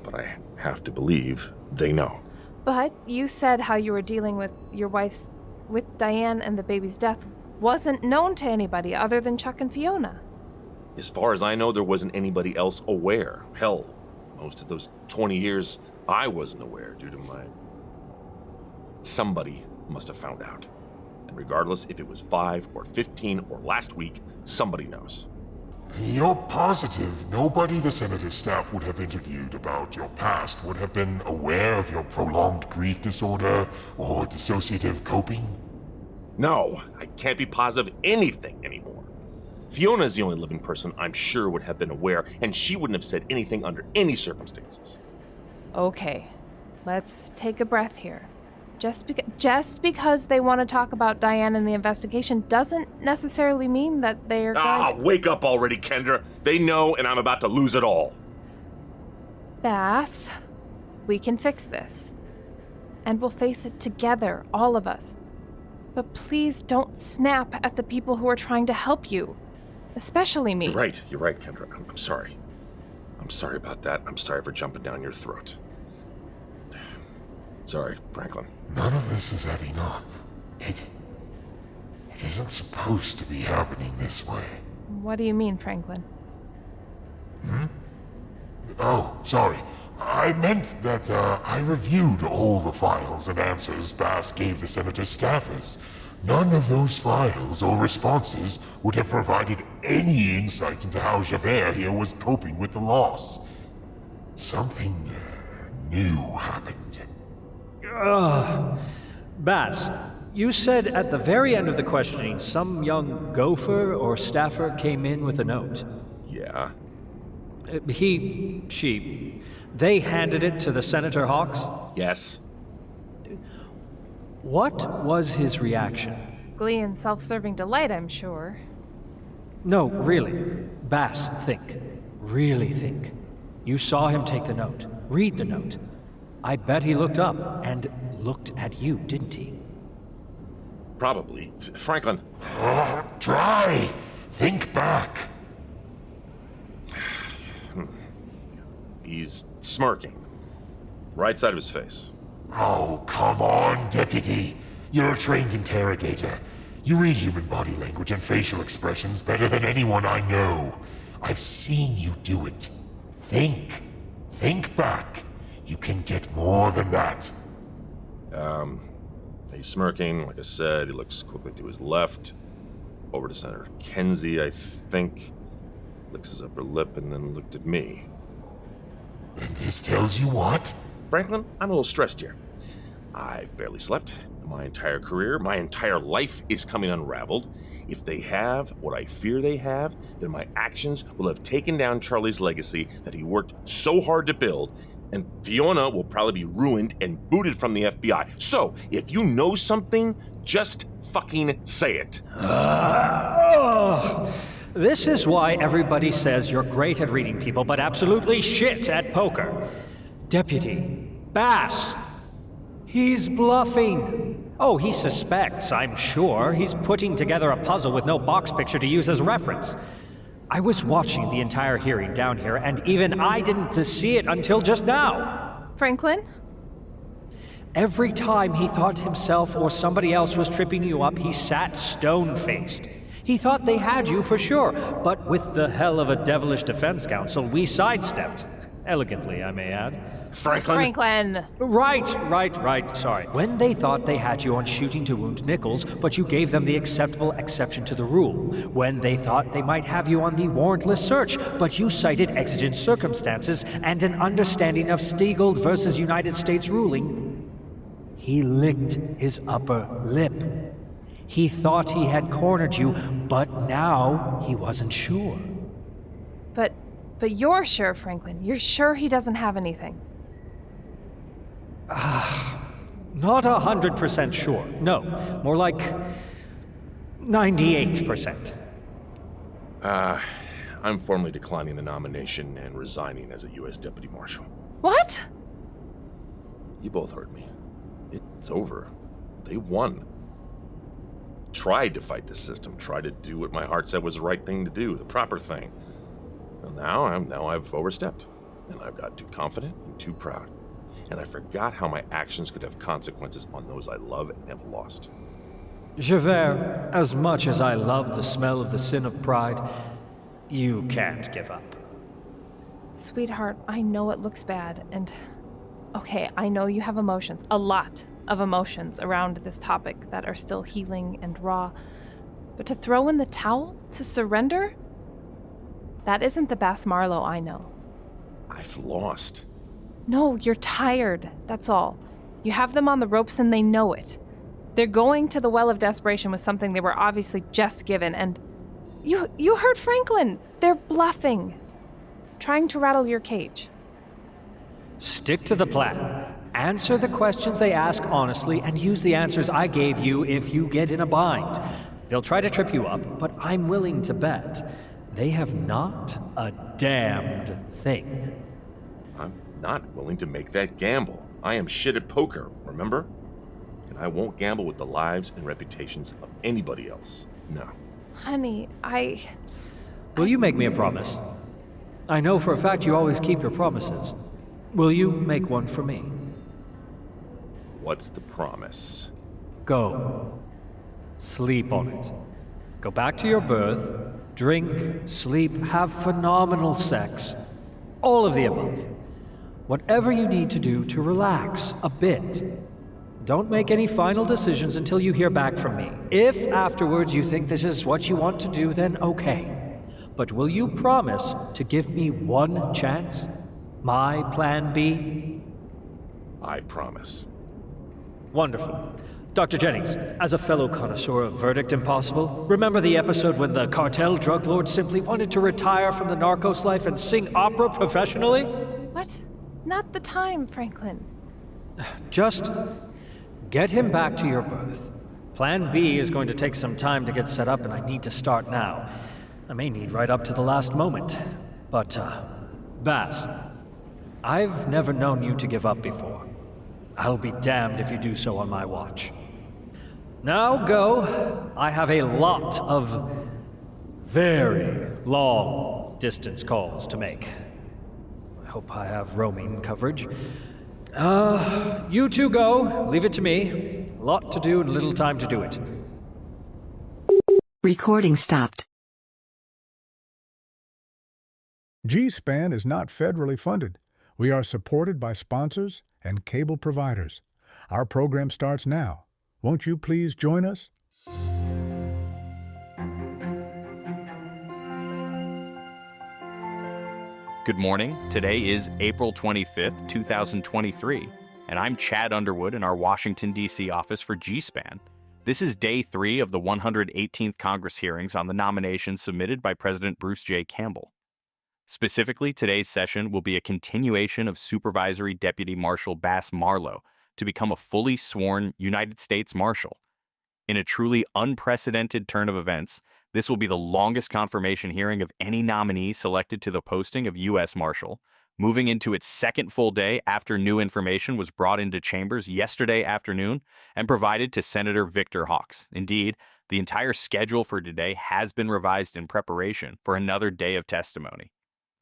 But I have to believe they know. But you said how you were dealing with your with Diane and the baby's death wasn't known to anybody other than Chuck and Fiona. As far as I know, there wasn't anybody else aware. Hell, most of those 20 years, I wasn't aware due to my... Somebody must have found out. And regardless if it was 5 or 15 or last week, somebody knows. You're positive nobody the Senator's staff would have interviewed about your past would have been aware of your prolonged grief disorder or dissociative coping? No, I can't be positive anything anymore. Fiona's the only living person I'm sure would have been aware, and she wouldn't have said anything under any circumstances. Okay, let's take a breath here. Just because they want to talk about Diane and the investigation doesn't necessarily mean that they're going to... Wake up already, Kendra. They know, and I'm about to lose it all. Bass, we can fix this. And we'll face it together, all of us. But please don't snap at the people who are trying to help you. Especially me. You're right, Kendra. I'm sorry. I'm sorry about that. I'm sorry for jumping down your throat. Sorry, Franklin. None of this is adding up. It isn't supposed to be happening this way. What do you mean, Franklin? Oh, sorry. I meant that I reviewed all the files and answers Bass gave the Senator's staffers. None of those files or responses would have provided any insight into how Javert here was coping with the loss. Something new happened. Bass, you said at the very end of the questioning some young gopher or staffer came in with a note. Yeah? They handed it to the Senator Hawks? Yes. What was his reaction? Glee and self-serving delight, I'm sure. No, really. Bass, think. Really think. You saw him take the note. Read the note. I bet he looked up and looked at you, didn't he? Probably. Franklin. Try! Think back. He's smirking. Right side of his face. Oh, come on, Deputy. You're a trained interrogator. You read human body language and facial expressions better than anyone I know. I've seen you do it. Think. Think back. You can get more than that. He's smirking. Like I said, he looks quickly to his left. Over to Senator Kenzie, I think. Licks his upper lip and then looked at me. And this tells you what? Franklin, I'm a little stressed here. I've barely slept. My entire career, my entire life is coming unraveled. If they have what I fear they have, then my actions will have taken down Charlie's legacy that he worked so hard to build, And Fiona will probably be ruined and booted from the FBI. So, if you know something, just fucking say it. This is why everybody says you're great at reading people, but absolutely shit at poker. Deputy Bass. He's bluffing. Oh, he suspects, I'm sure. He's putting together a puzzle with no box picture to use as reference. I was watching the entire hearing down here, and even I didn't see it until just now. Franklin? Every time he thought himself or somebody else was tripping you up, he sat stone-faced. He thought they had you for sure, but with the hell of a devilish defense counsel, we sidestepped. Elegantly, I may add. Franklin! Right, sorry. When they thought they had you on shooting to wound Nichols, but you gave them the acceptable exception to the rule. When they thought they might have you on the warrantless search, but you cited exigent circumstances and an understanding of Stiegel versus United States ruling. He licked his upper lip. He thought he had cornered you, but now he wasn't sure. But you're sure, Franklin. You're sure he doesn't have anything? Not 100% sure. No, more like 98%. I'm formally declining the nomination and resigning as a U.S. Deputy Marshal. What? You both heard me. It's over. They won. Tried to fight the system, tried to do what my heart said was the right thing to do, the proper thing. Well, now I've overstepped, and I've got too confident and too proud. And I forgot how my actions could have consequences on those I love and have lost. Javert, as much as I love the smell of the sin of pride, you can't give up. Sweetheart, I know it looks bad, and... Okay, I know you have emotions, a lot of emotions around this topic that are still healing and raw. But to throw in the towel? To surrender? That isn't the Bass Marlow I know. I've lost. No, you're tired, that's all. You have them on the ropes and they know it. They're going to the well of desperation with something they were obviously just given, and... You heard Franklin! They're bluffing. Trying to rattle your cage. Stick to the plan. Answer the questions they ask honestly and use the answers I gave you if you get in a bind. They'll try to trip you up, but I'm willing to bet they have not a damned thing. I'm not willing to make that gamble. I am shit at poker, remember? And I won't gamble with the lives and reputations of anybody else. No. Honey, Will you make me a promise? I know for a fact you always keep your promises. Will you make one for me? What's the promise? Go. Sleep on it. Go back to your berth, drink, sleep, have phenomenal sex. All of the above. Whatever you need to do to relax a bit. Don't make any final decisions until you hear back from me. If afterwards you think this is what you want to do, then okay. But will you promise to give me one chance? My plan B? I promise. Wonderful. Dr. Jennings, as a fellow connoisseur of Verdict Impossible, remember the episode when the cartel drug lord simply wanted to retire from the narcos life and sing opera professionally? What? Not the time, Franklin. Just get him back to your berth. Plan B is going to take some time to get set up, and I need to start now. I may need right up to the last moment. But, Bass, I've never known you to give up before. I'll be damned if you do so on my watch. Now go. I have a lot of very long distance calls to make. I hope I have roaming coverage. You two go. Leave it to me. A lot to do and little time to do it. Recording stopped. G-SPAN is not federally funded. We are supported by sponsors and cable providers. Our program starts now. Won't you please join us? Good morning. Today is April 25th, 2023, and I'm Chad Underwood in our Washington, D.C. office for G-SPAN. This is day 3 of the 118th Congress hearings on the nominations submitted by President Bruce J. Campbell. Specifically, today's session will be a continuation of Supervisory Deputy Marshal Bass Marlow to become a fully sworn United States Marshal. In a truly unprecedented turn of events, this will be the longest confirmation hearing of any nominee selected to the posting of US Marshal, moving into its second full day after new information was brought into chambers yesterday afternoon and provided to Senator Victor Hawks. Indeed, the entire schedule for today has been revised in preparation for another day of testimony.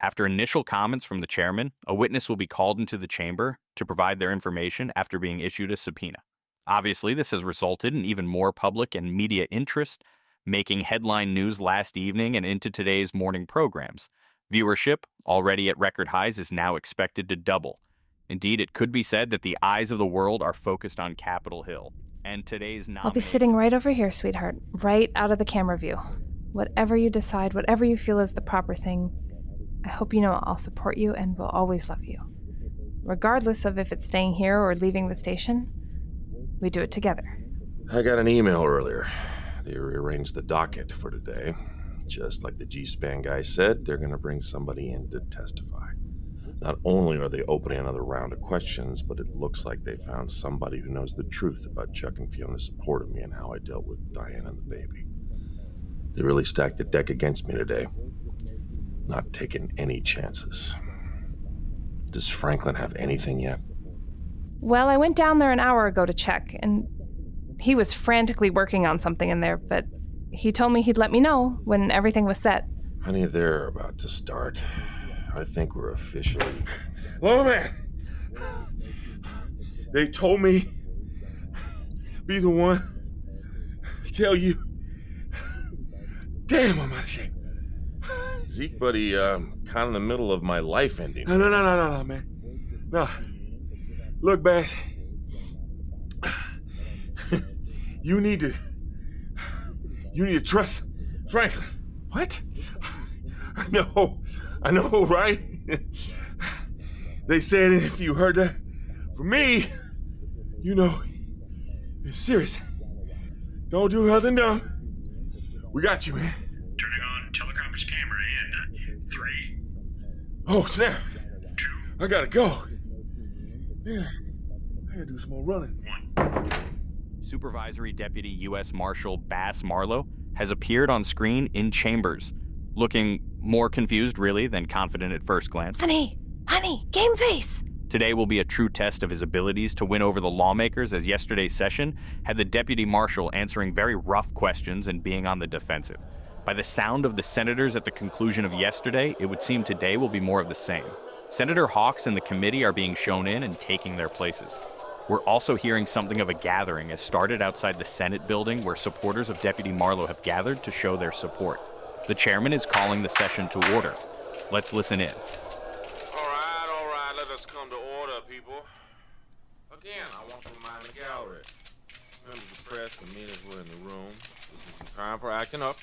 After initial comments from the chairman, a witness will be called into the chamber to provide their information after being issued a subpoena. Obviously, this has resulted in even more public and media interest, making headline news last evening and into today's morning programs. Viewership, already at record highs, is now expected to double. Indeed, it could be said that the eyes of the world are focused on Capitol Hill. And today's I'll be sitting right over here, sweetheart, right out of the camera view. Whatever you decide, whatever you feel is the proper thing, I hope you know I'll support you and will always love you. Regardless of if it's staying here or leaving the station, we do it together. I got an email earlier. They rearranged the docket for today. Just like the G-SPAN guy said, they're going to bring somebody in to testify. Not only are they opening another round of questions, but it looks like they found somebody who knows the truth about Chuck and Fiona's support of me and how I dealt with Diana and the baby. They really stacked the deck against me today. Not taking any chances. Does Franklin have anything yet? Well, I went down there an hour ago to check, and he was frantically working on something in there, but he told me he'd let me know when everything was set. Honey, they're about to start. I think we're officially... Oh, man! They told me be the one to tell you. Damn, I'm out of shape. Zeke, buddy, kind of in the middle of my life ending. No, man. No. Look, Bass. You need to trust Franklin. What? I know, right? They said if you heard that from me, you know, it's serious. Don't do nothing dumb. We got you, man. Turning on teleconference camera in 3. Oh, snap. 2. I gotta go. Yeah, I gotta do some more running. 1. Supervisory Deputy U.S. Marshal Bass Marlow has appeared on screen in chambers, looking more confused, really, than confident at first glance. Honey, game face! Today will be a true test of his abilities to win over the lawmakers, as yesterday's session had the deputy marshal answering very rough questions and being on the defensive. By the sound of the senators at the conclusion of yesterday, it would seem today will be more of the same. Senator Hawks and the committee are being shown in and taking their places. We're also hearing something of a gathering as started outside the Senate building where supporters of Deputy Marlow have gathered to show their support. The chairman is calling the session to order. Let's listen in. All right, let us come to order, people. Again, I want to remind the gallery. Members of the press and media who are in the room, this is time for acting up.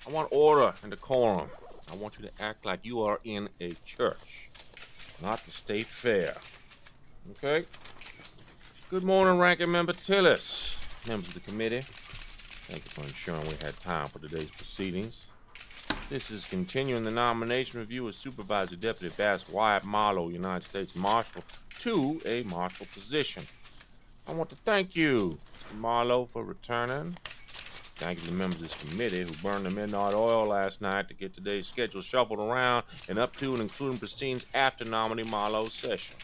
I want order and decorum. I want you to act like you are in a church, not the state fair. Okay? Good morning, Ranking Member Tillis, members of the committee. Thank you for ensuring we had time for today's proceedings. This is continuing the nomination review of Supervisor Deputy Bass Wyatt Marlow, United States Marshal, to a marshal position. I want to thank you, Mr. Marlow, for returning. Thank you to the members of this committee who burned the midnight oil last night to get today's schedule shuffled around and up to and including proceedings after nominee Marlow's session.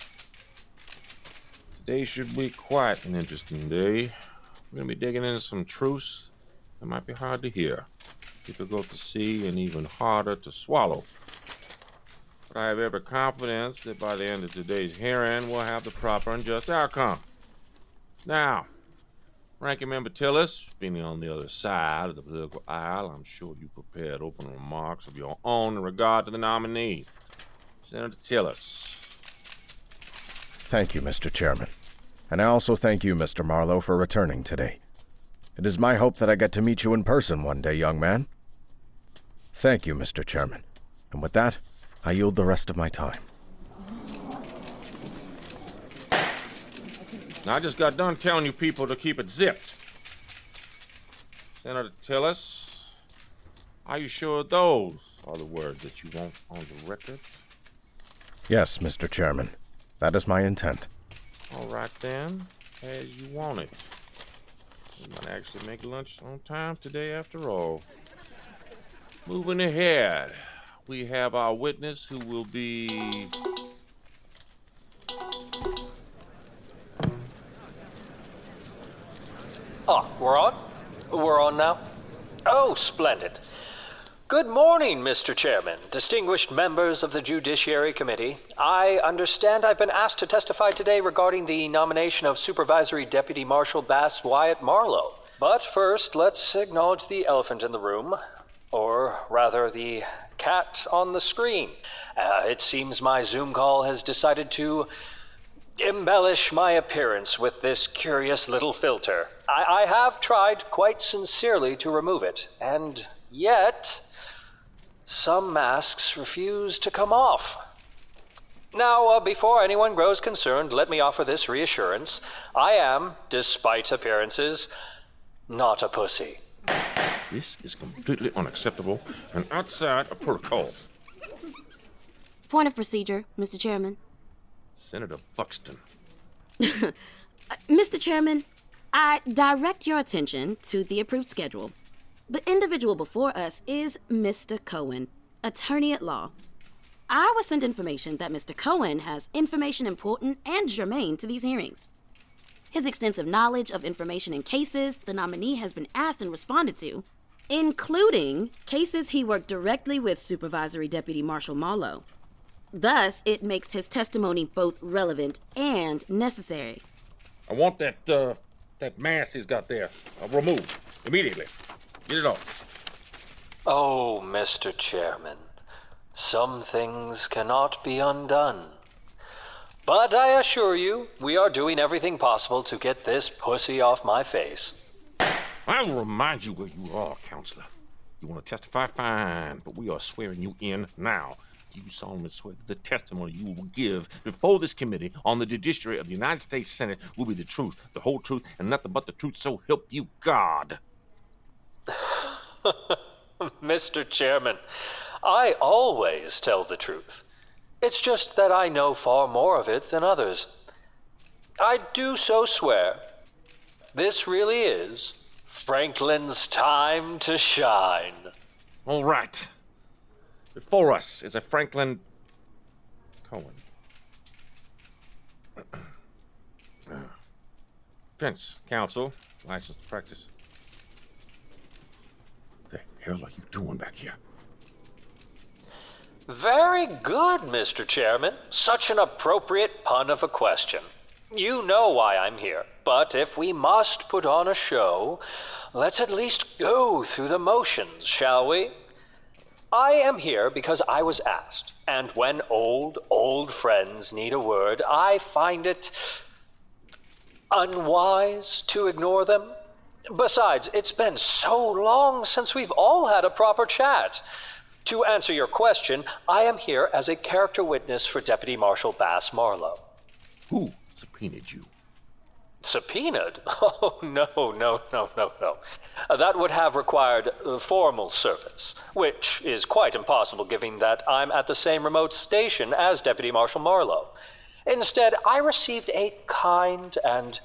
Today should be quite an interesting day. We're going to be digging into some truths that might be hard to hear, difficult to see, and even harder to swallow. But I have every confidence that by the end of today's hearing, we'll have the proper and just outcome. Now, Ranking Member Tillis, being on the other side of the political aisle, I'm sure you prepared opening remarks of your own in regard to the nominee. Senator Tillis. Thank you, Mr. Chairman. And I also thank you, Mr. Marlow, for returning today. It is my hope that I get to meet you in person one day, young man. Thank you, Mr. Chairman. And with that, I yield the rest of my time. Now, I just got done telling you people to keep it zipped. Senator Tillis, are you sure of those are the words that you want on the record? Yes, Mr. Chairman. That is my intent. All right, then. As you want it. We might actually make lunch on time today after all. Moving ahead, we have our witness who will be... Oh, we're on? We're on now? Oh, splendid. Good morning, Mr. Chairman, distinguished members of the Judiciary Committee. I understand I've been asked to testify today regarding the nomination of Supervisory Deputy Marshal Bass Wyatt Marlow. But first, let's acknowledge the elephant in the room, or rather the cat on the screen. It seems my Zoom call has decided to embellish my appearance with this curious little filter. I have tried quite sincerely to remove it, and yet some masks refuse to come off. Now, before anyone grows concerned, let me offer this reassurance. I am, despite appearances, not a pussy. This is completely unacceptable and outside of protocol. Point of procedure, Mr. Chairman. Senator Buxton. Mr. Chairman, I direct your attention to the approved schedule. The individual before us is Mr. Cohen, attorney at law. I was sent information that Mr. Cohen has information important and germane to these hearings. His extensive knowledge of information in cases the nominee has been asked and responded to, including cases he worked directly with Supervisory Deputy Marshal Marlow. Thus, it makes his testimony both relevant and necessary. I want that mask he's got there removed immediately. Get it off. Oh, Mr. Chairman, some things cannot be undone. But I assure you, we are doing everything possible to get this pussy off my face. I will remind you where you are, counselor. You want to testify? Fine, but we are swearing you in now. Do you solemnly swear that the testimony you will give before this committee on the judiciary of the United States Senate will be the truth, the whole truth, and nothing but the truth, so help you God? Mr. Chairman, I always tell the truth. It's just that I know far more of it than others. I do so swear, this really is Franklin's time to shine. All right. Before us is a Franklin Cohen. Defense counsel, licensed to practice. The hell are you doing back here? Very good, Mr. Chairman. Such an appropriate pun of a question. You know why I'm here, but if we must put on a show, let's at least go through the motions, shall we? I am here because I was asked, and when old friends need a word, I find it unwise to ignore them. Besides, it's been so long since we've all had a proper chat. To answer your question, I am here as a character witness for Deputy Marshal Bass Marlow. Who subpoenaed you? Subpoenaed? Oh, no. That would have required formal service, which is quite impossible given that I'm at the same remote station as Deputy Marshal Marlow. Instead, I received a kind and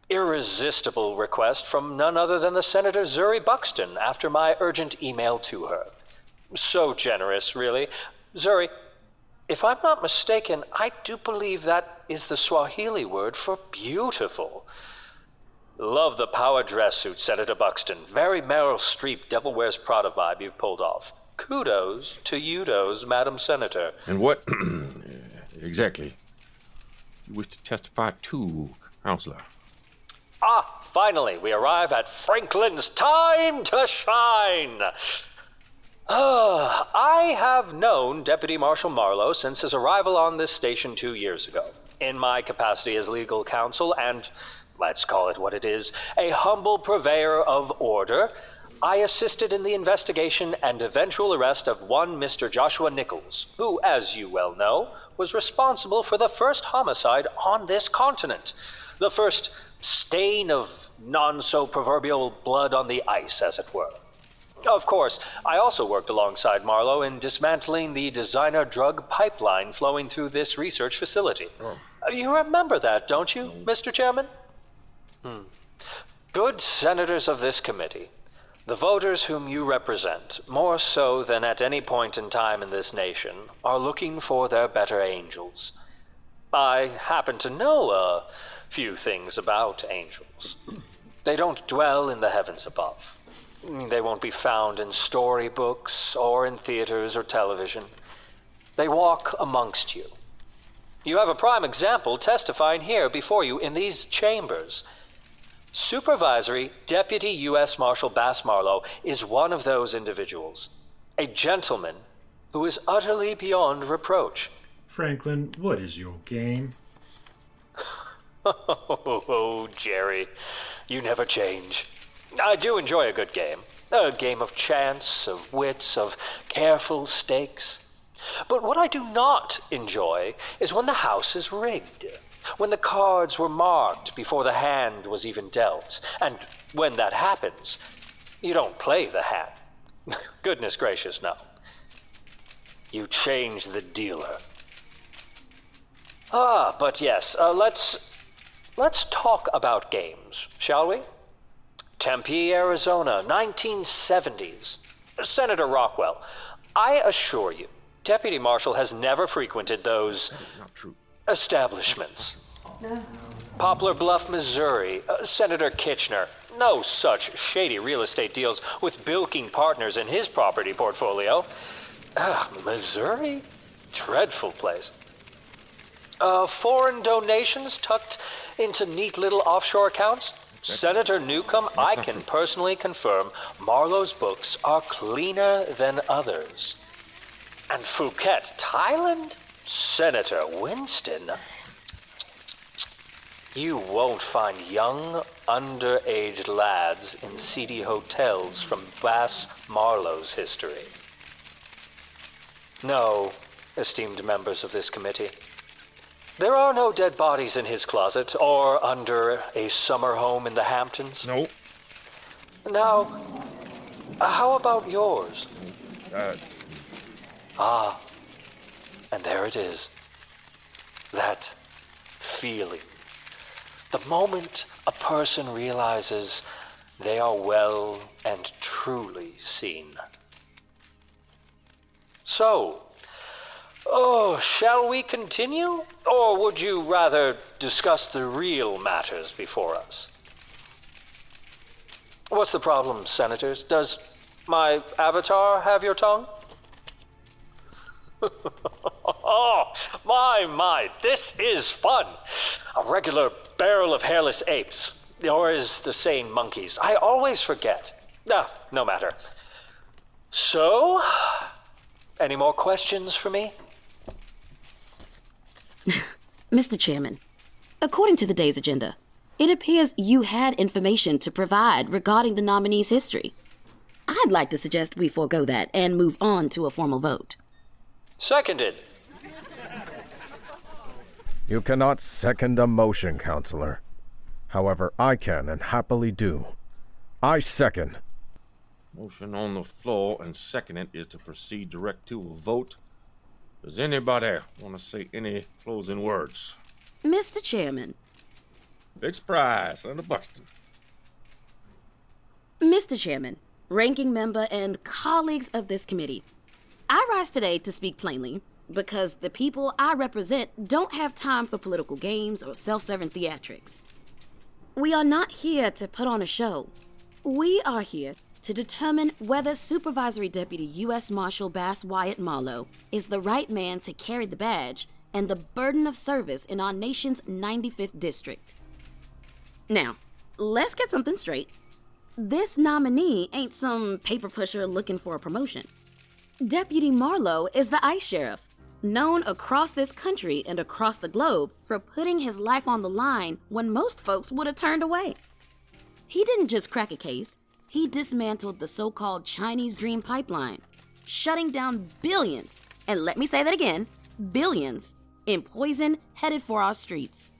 irresistible request from none other than the Senator Zuri Buxton after my urgent email to her. So generous, really. Zuri, if I'm not mistaken, I do believe that is the Swahili word for beautiful. Love the power dress suit, Senator Buxton. Very Meryl Streep, Devil Wears Prada vibe you've pulled off. Kudos to you-dos, Madam Senator. And what exactly you wish to testify to, Counselor? Ah, finally, we arrive at Franklin's time to shine. I have known Deputy Marshal Marlow since his arrival on this station 2 years ago. In my capacity as legal counsel and, let's call it what it is, a humble purveyor of order, I assisted in the investigation and eventual arrest of one Mr. Joshua Nichols, who, as you well know, was responsible for the first homicide on this continent. The first stain of non-so-proverbial blood on the ice, as it were. Of course, I also worked alongside Marlow in dismantling the designer drug pipeline flowing through this research facility. You remember that, don't you, Mr. Chairman? Good senators of this committee, the voters whom you represent, more so than at any point in time in this nation, are looking for their better angels. I happen to know a few things about angels. They don't dwell in the heavens above. They won't be found in storybooks or in theaters or television. They walk amongst you. You have a prime example testifying here before you in these chambers. Supervisory Deputy US Marshal Bass Marlow is one of those individuals. A gentleman who is utterly beyond reproach. Franklin, what is your game? Oh, Jerry, you never change. I do enjoy a good game. A game of chance, of wits, of careful stakes. But what I do not enjoy is when the house is rigged, when the cards were marked before the hand was even dealt. And when that happens, you don't play the hand. Goodness gracious, no. You change the dealer. But yes, let's talk about games, shall we? Tempe, Arizona, 1970s. Senator Rockwell, I assure you, Deputy Marshal has never frequented those establishments. No. Poplar Bluff, Missouri, Senator Kitchener, no such shady real estate deals with bilking partners in his property portfolio. Missouri? Dreadful place. Foreign donations tucked into neat little offshore accounts? Senator Newcomb, I can personally confirm Marlow's books are cleaner than others. And Phuket, Thailand? Senator Winston? You won't find young, underage lads in seedy hotels from Bass Marlow's history. No, esteemed members of this committee. There are no dead bodies in his closet or under a summer home in the Hamptons. No. Now, how about yours? And there it is. That feeling. The moment a person realizes they are well and truly seen. So, shall we continue? Or would you rather discuss the real matters before us? What's the problem, senators? Does my avatar have your tongue? Oh, my, this is fun. A regular barrel of hairless apes. Or as the saying monkeys. I always forget. No matter. So, any more questions for me? Mr. Chairman, according to the day's agenda, it appears you had information to provide regarding the nominee's history. I'd like to suggest we forego that and move on to a formal vote. Seconded. You cannot second a motion, Counselor. However, I can and happily do. I second. Motion on the floor and second it is to proceed direct to a vote. Does anybody want to say any closing words? Mr. Chairman. Big surprise, Senator Buxton. Mr. Chairman, ranking member, and colleagues of this committee, I rise today to speak plainly because the people I represent don't have time for political games or self-serving theatrics. We are not here to put on a show. We are here to determine whether Supervisory Deputy U.S. Marshal Bass Wyatt Marlow is the right man to carry the badge and the burden of service in our nation's 95th district. Now, let's get something straight. This nominee ain't some paper pusher looking for a promotion. Deputy Marlow is the ICE sheriff, known across this country and across the globe for putting his life on the line when most folks would have turned away. He didn't just crack a case, he dismantled the so-called Chinese Dream Pipeline, shutting down billions, and let me say that again, billions, in poison headed for our streets.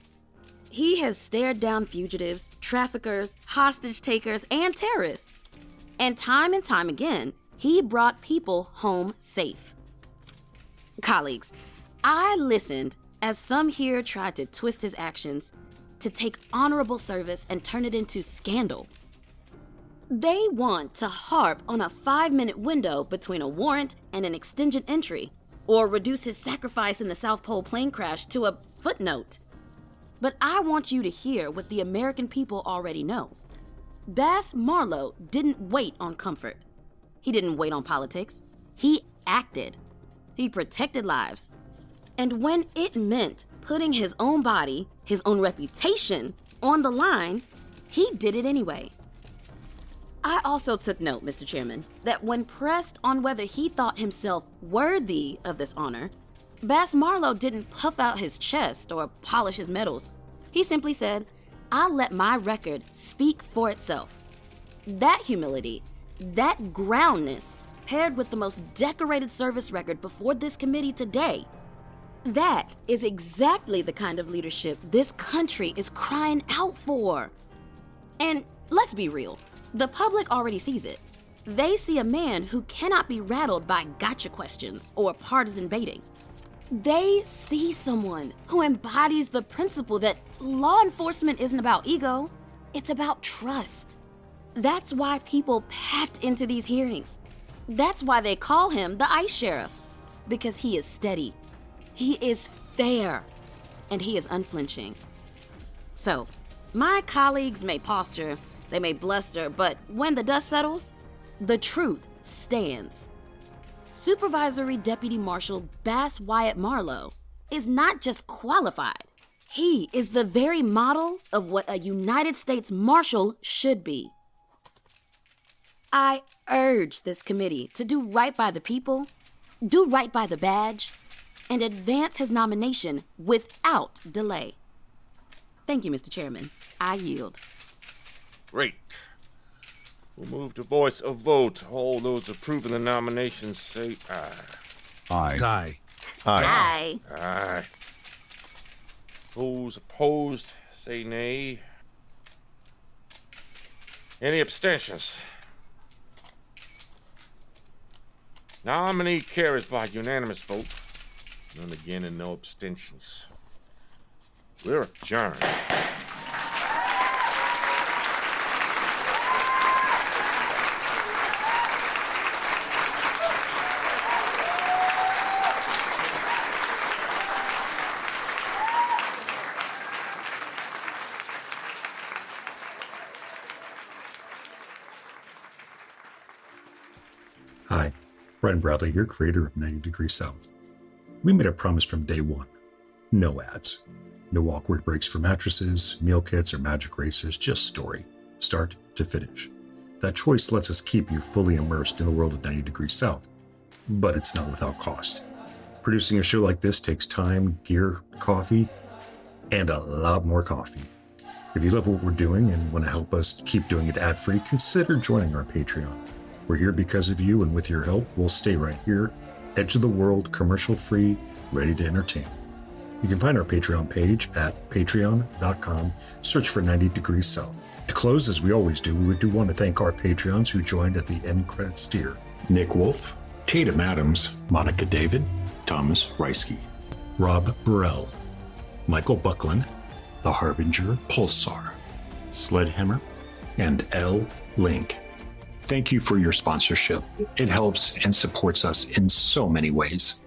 He has stared down fugitives, traffickers, hostage takers, and terrorists. And time again, he brought people home safe. Colleagues, I listened as some here tried to twist his actions to take honorable service and turn it into scandal. They want to harp on a 5-minute window between a warrant and an extension entry, or reduce his sacrifice in the South Pole plane crash to a footnote. But I want you to hear what the American people already know. Bass Marlow didn't wait on comfort. He didn't wait on politics. He acted. He protected lives. And when it meant putting his own body, his own reputation, on the line, he did it anyway. I also took note, Mr. Chairman, that when pressed on whether he thought himself worthy of this honor, Bass Marlow didn't puff out his chest or polish his medals. He simply said, "I'll let my record speak for itself." That humility, that groundness, paired with the most decorated service record before this committee today, that is exactly the kind of leadership this country is crying out for. And let's be real, the public already sees it. They see a man who cannot be rattled by gotcha questions or partisan baiting. They see someone who embodies the principle that law enforcement isn't about ego, it's about trust. That's why people packed into these hearings. That's why they call him the ICE sheriff, because he is steady, he is fair, and he is unflinching. So, my colleagues may posture, they may bluster, but when the dust settles, the truth stands. Supervisory Deputy Marshal Bass Wyatt Marlow is not just qualified. He is the very model of what a United States Marshal should be. I urge this committee to do right by the people, do right by the badge, and advance his nomination without delay. Thank you, Mr. Chairman. I yield. Great. We'll move to voice a vote. All those approving the nominations say aye. Aye. Aye. Aye. Those opposed say nay. Any abstentions? Nominee carries by unanimous vote. None again and no abstentions. We're adjourned. Hi, Brian Bradley here, creator of 90 Degrees South. We made a promise from day one. No ads. No awkward breaks for mattresses, meal kits, or magic racers, just story, start to finish. That choice lets us keep you fully immersed in the world of 90 Degrees South, but it's not without cost. Producing a show like this takes time, gear, coffee, and a lot more coffee. If you love what we're doing and want to help us keep doing it ad-free, consider joining our Patreon. We're here because of you, and with your help, we'll stay right here, edge of the world, commercial-free, ready to entertain. You can find our Patreon page at patreon.com. Search for 90 Degrees South. To close, as we always do, we do want to thank our Patreons who joined at the end credits tier. Nick Wolf, Tatum Adams, Monica David, Thomas Reisky, Rob Burrell, Michael Buckland, The Harbinger Pulsar, Sledhammer, and L. Link. Thank you for your sponsorship. It helps and supports us in so many ways.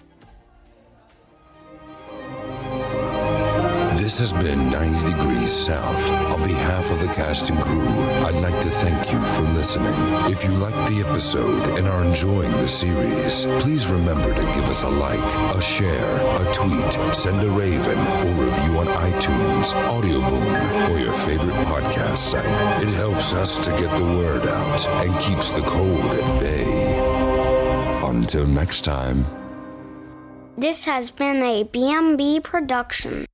This has been 90 Degrees South. On behalf of the cast and crew, I'd like to thank you for listening. If you liked the episode and are enjoying the series, please remember to give us a like, a share, a tweet, send a raven, or review on iTunes, Audioboom, or your favorite podcast site. It helps us to get the word out and keeps the cold at bay. Until next time. This has been a BMB Production.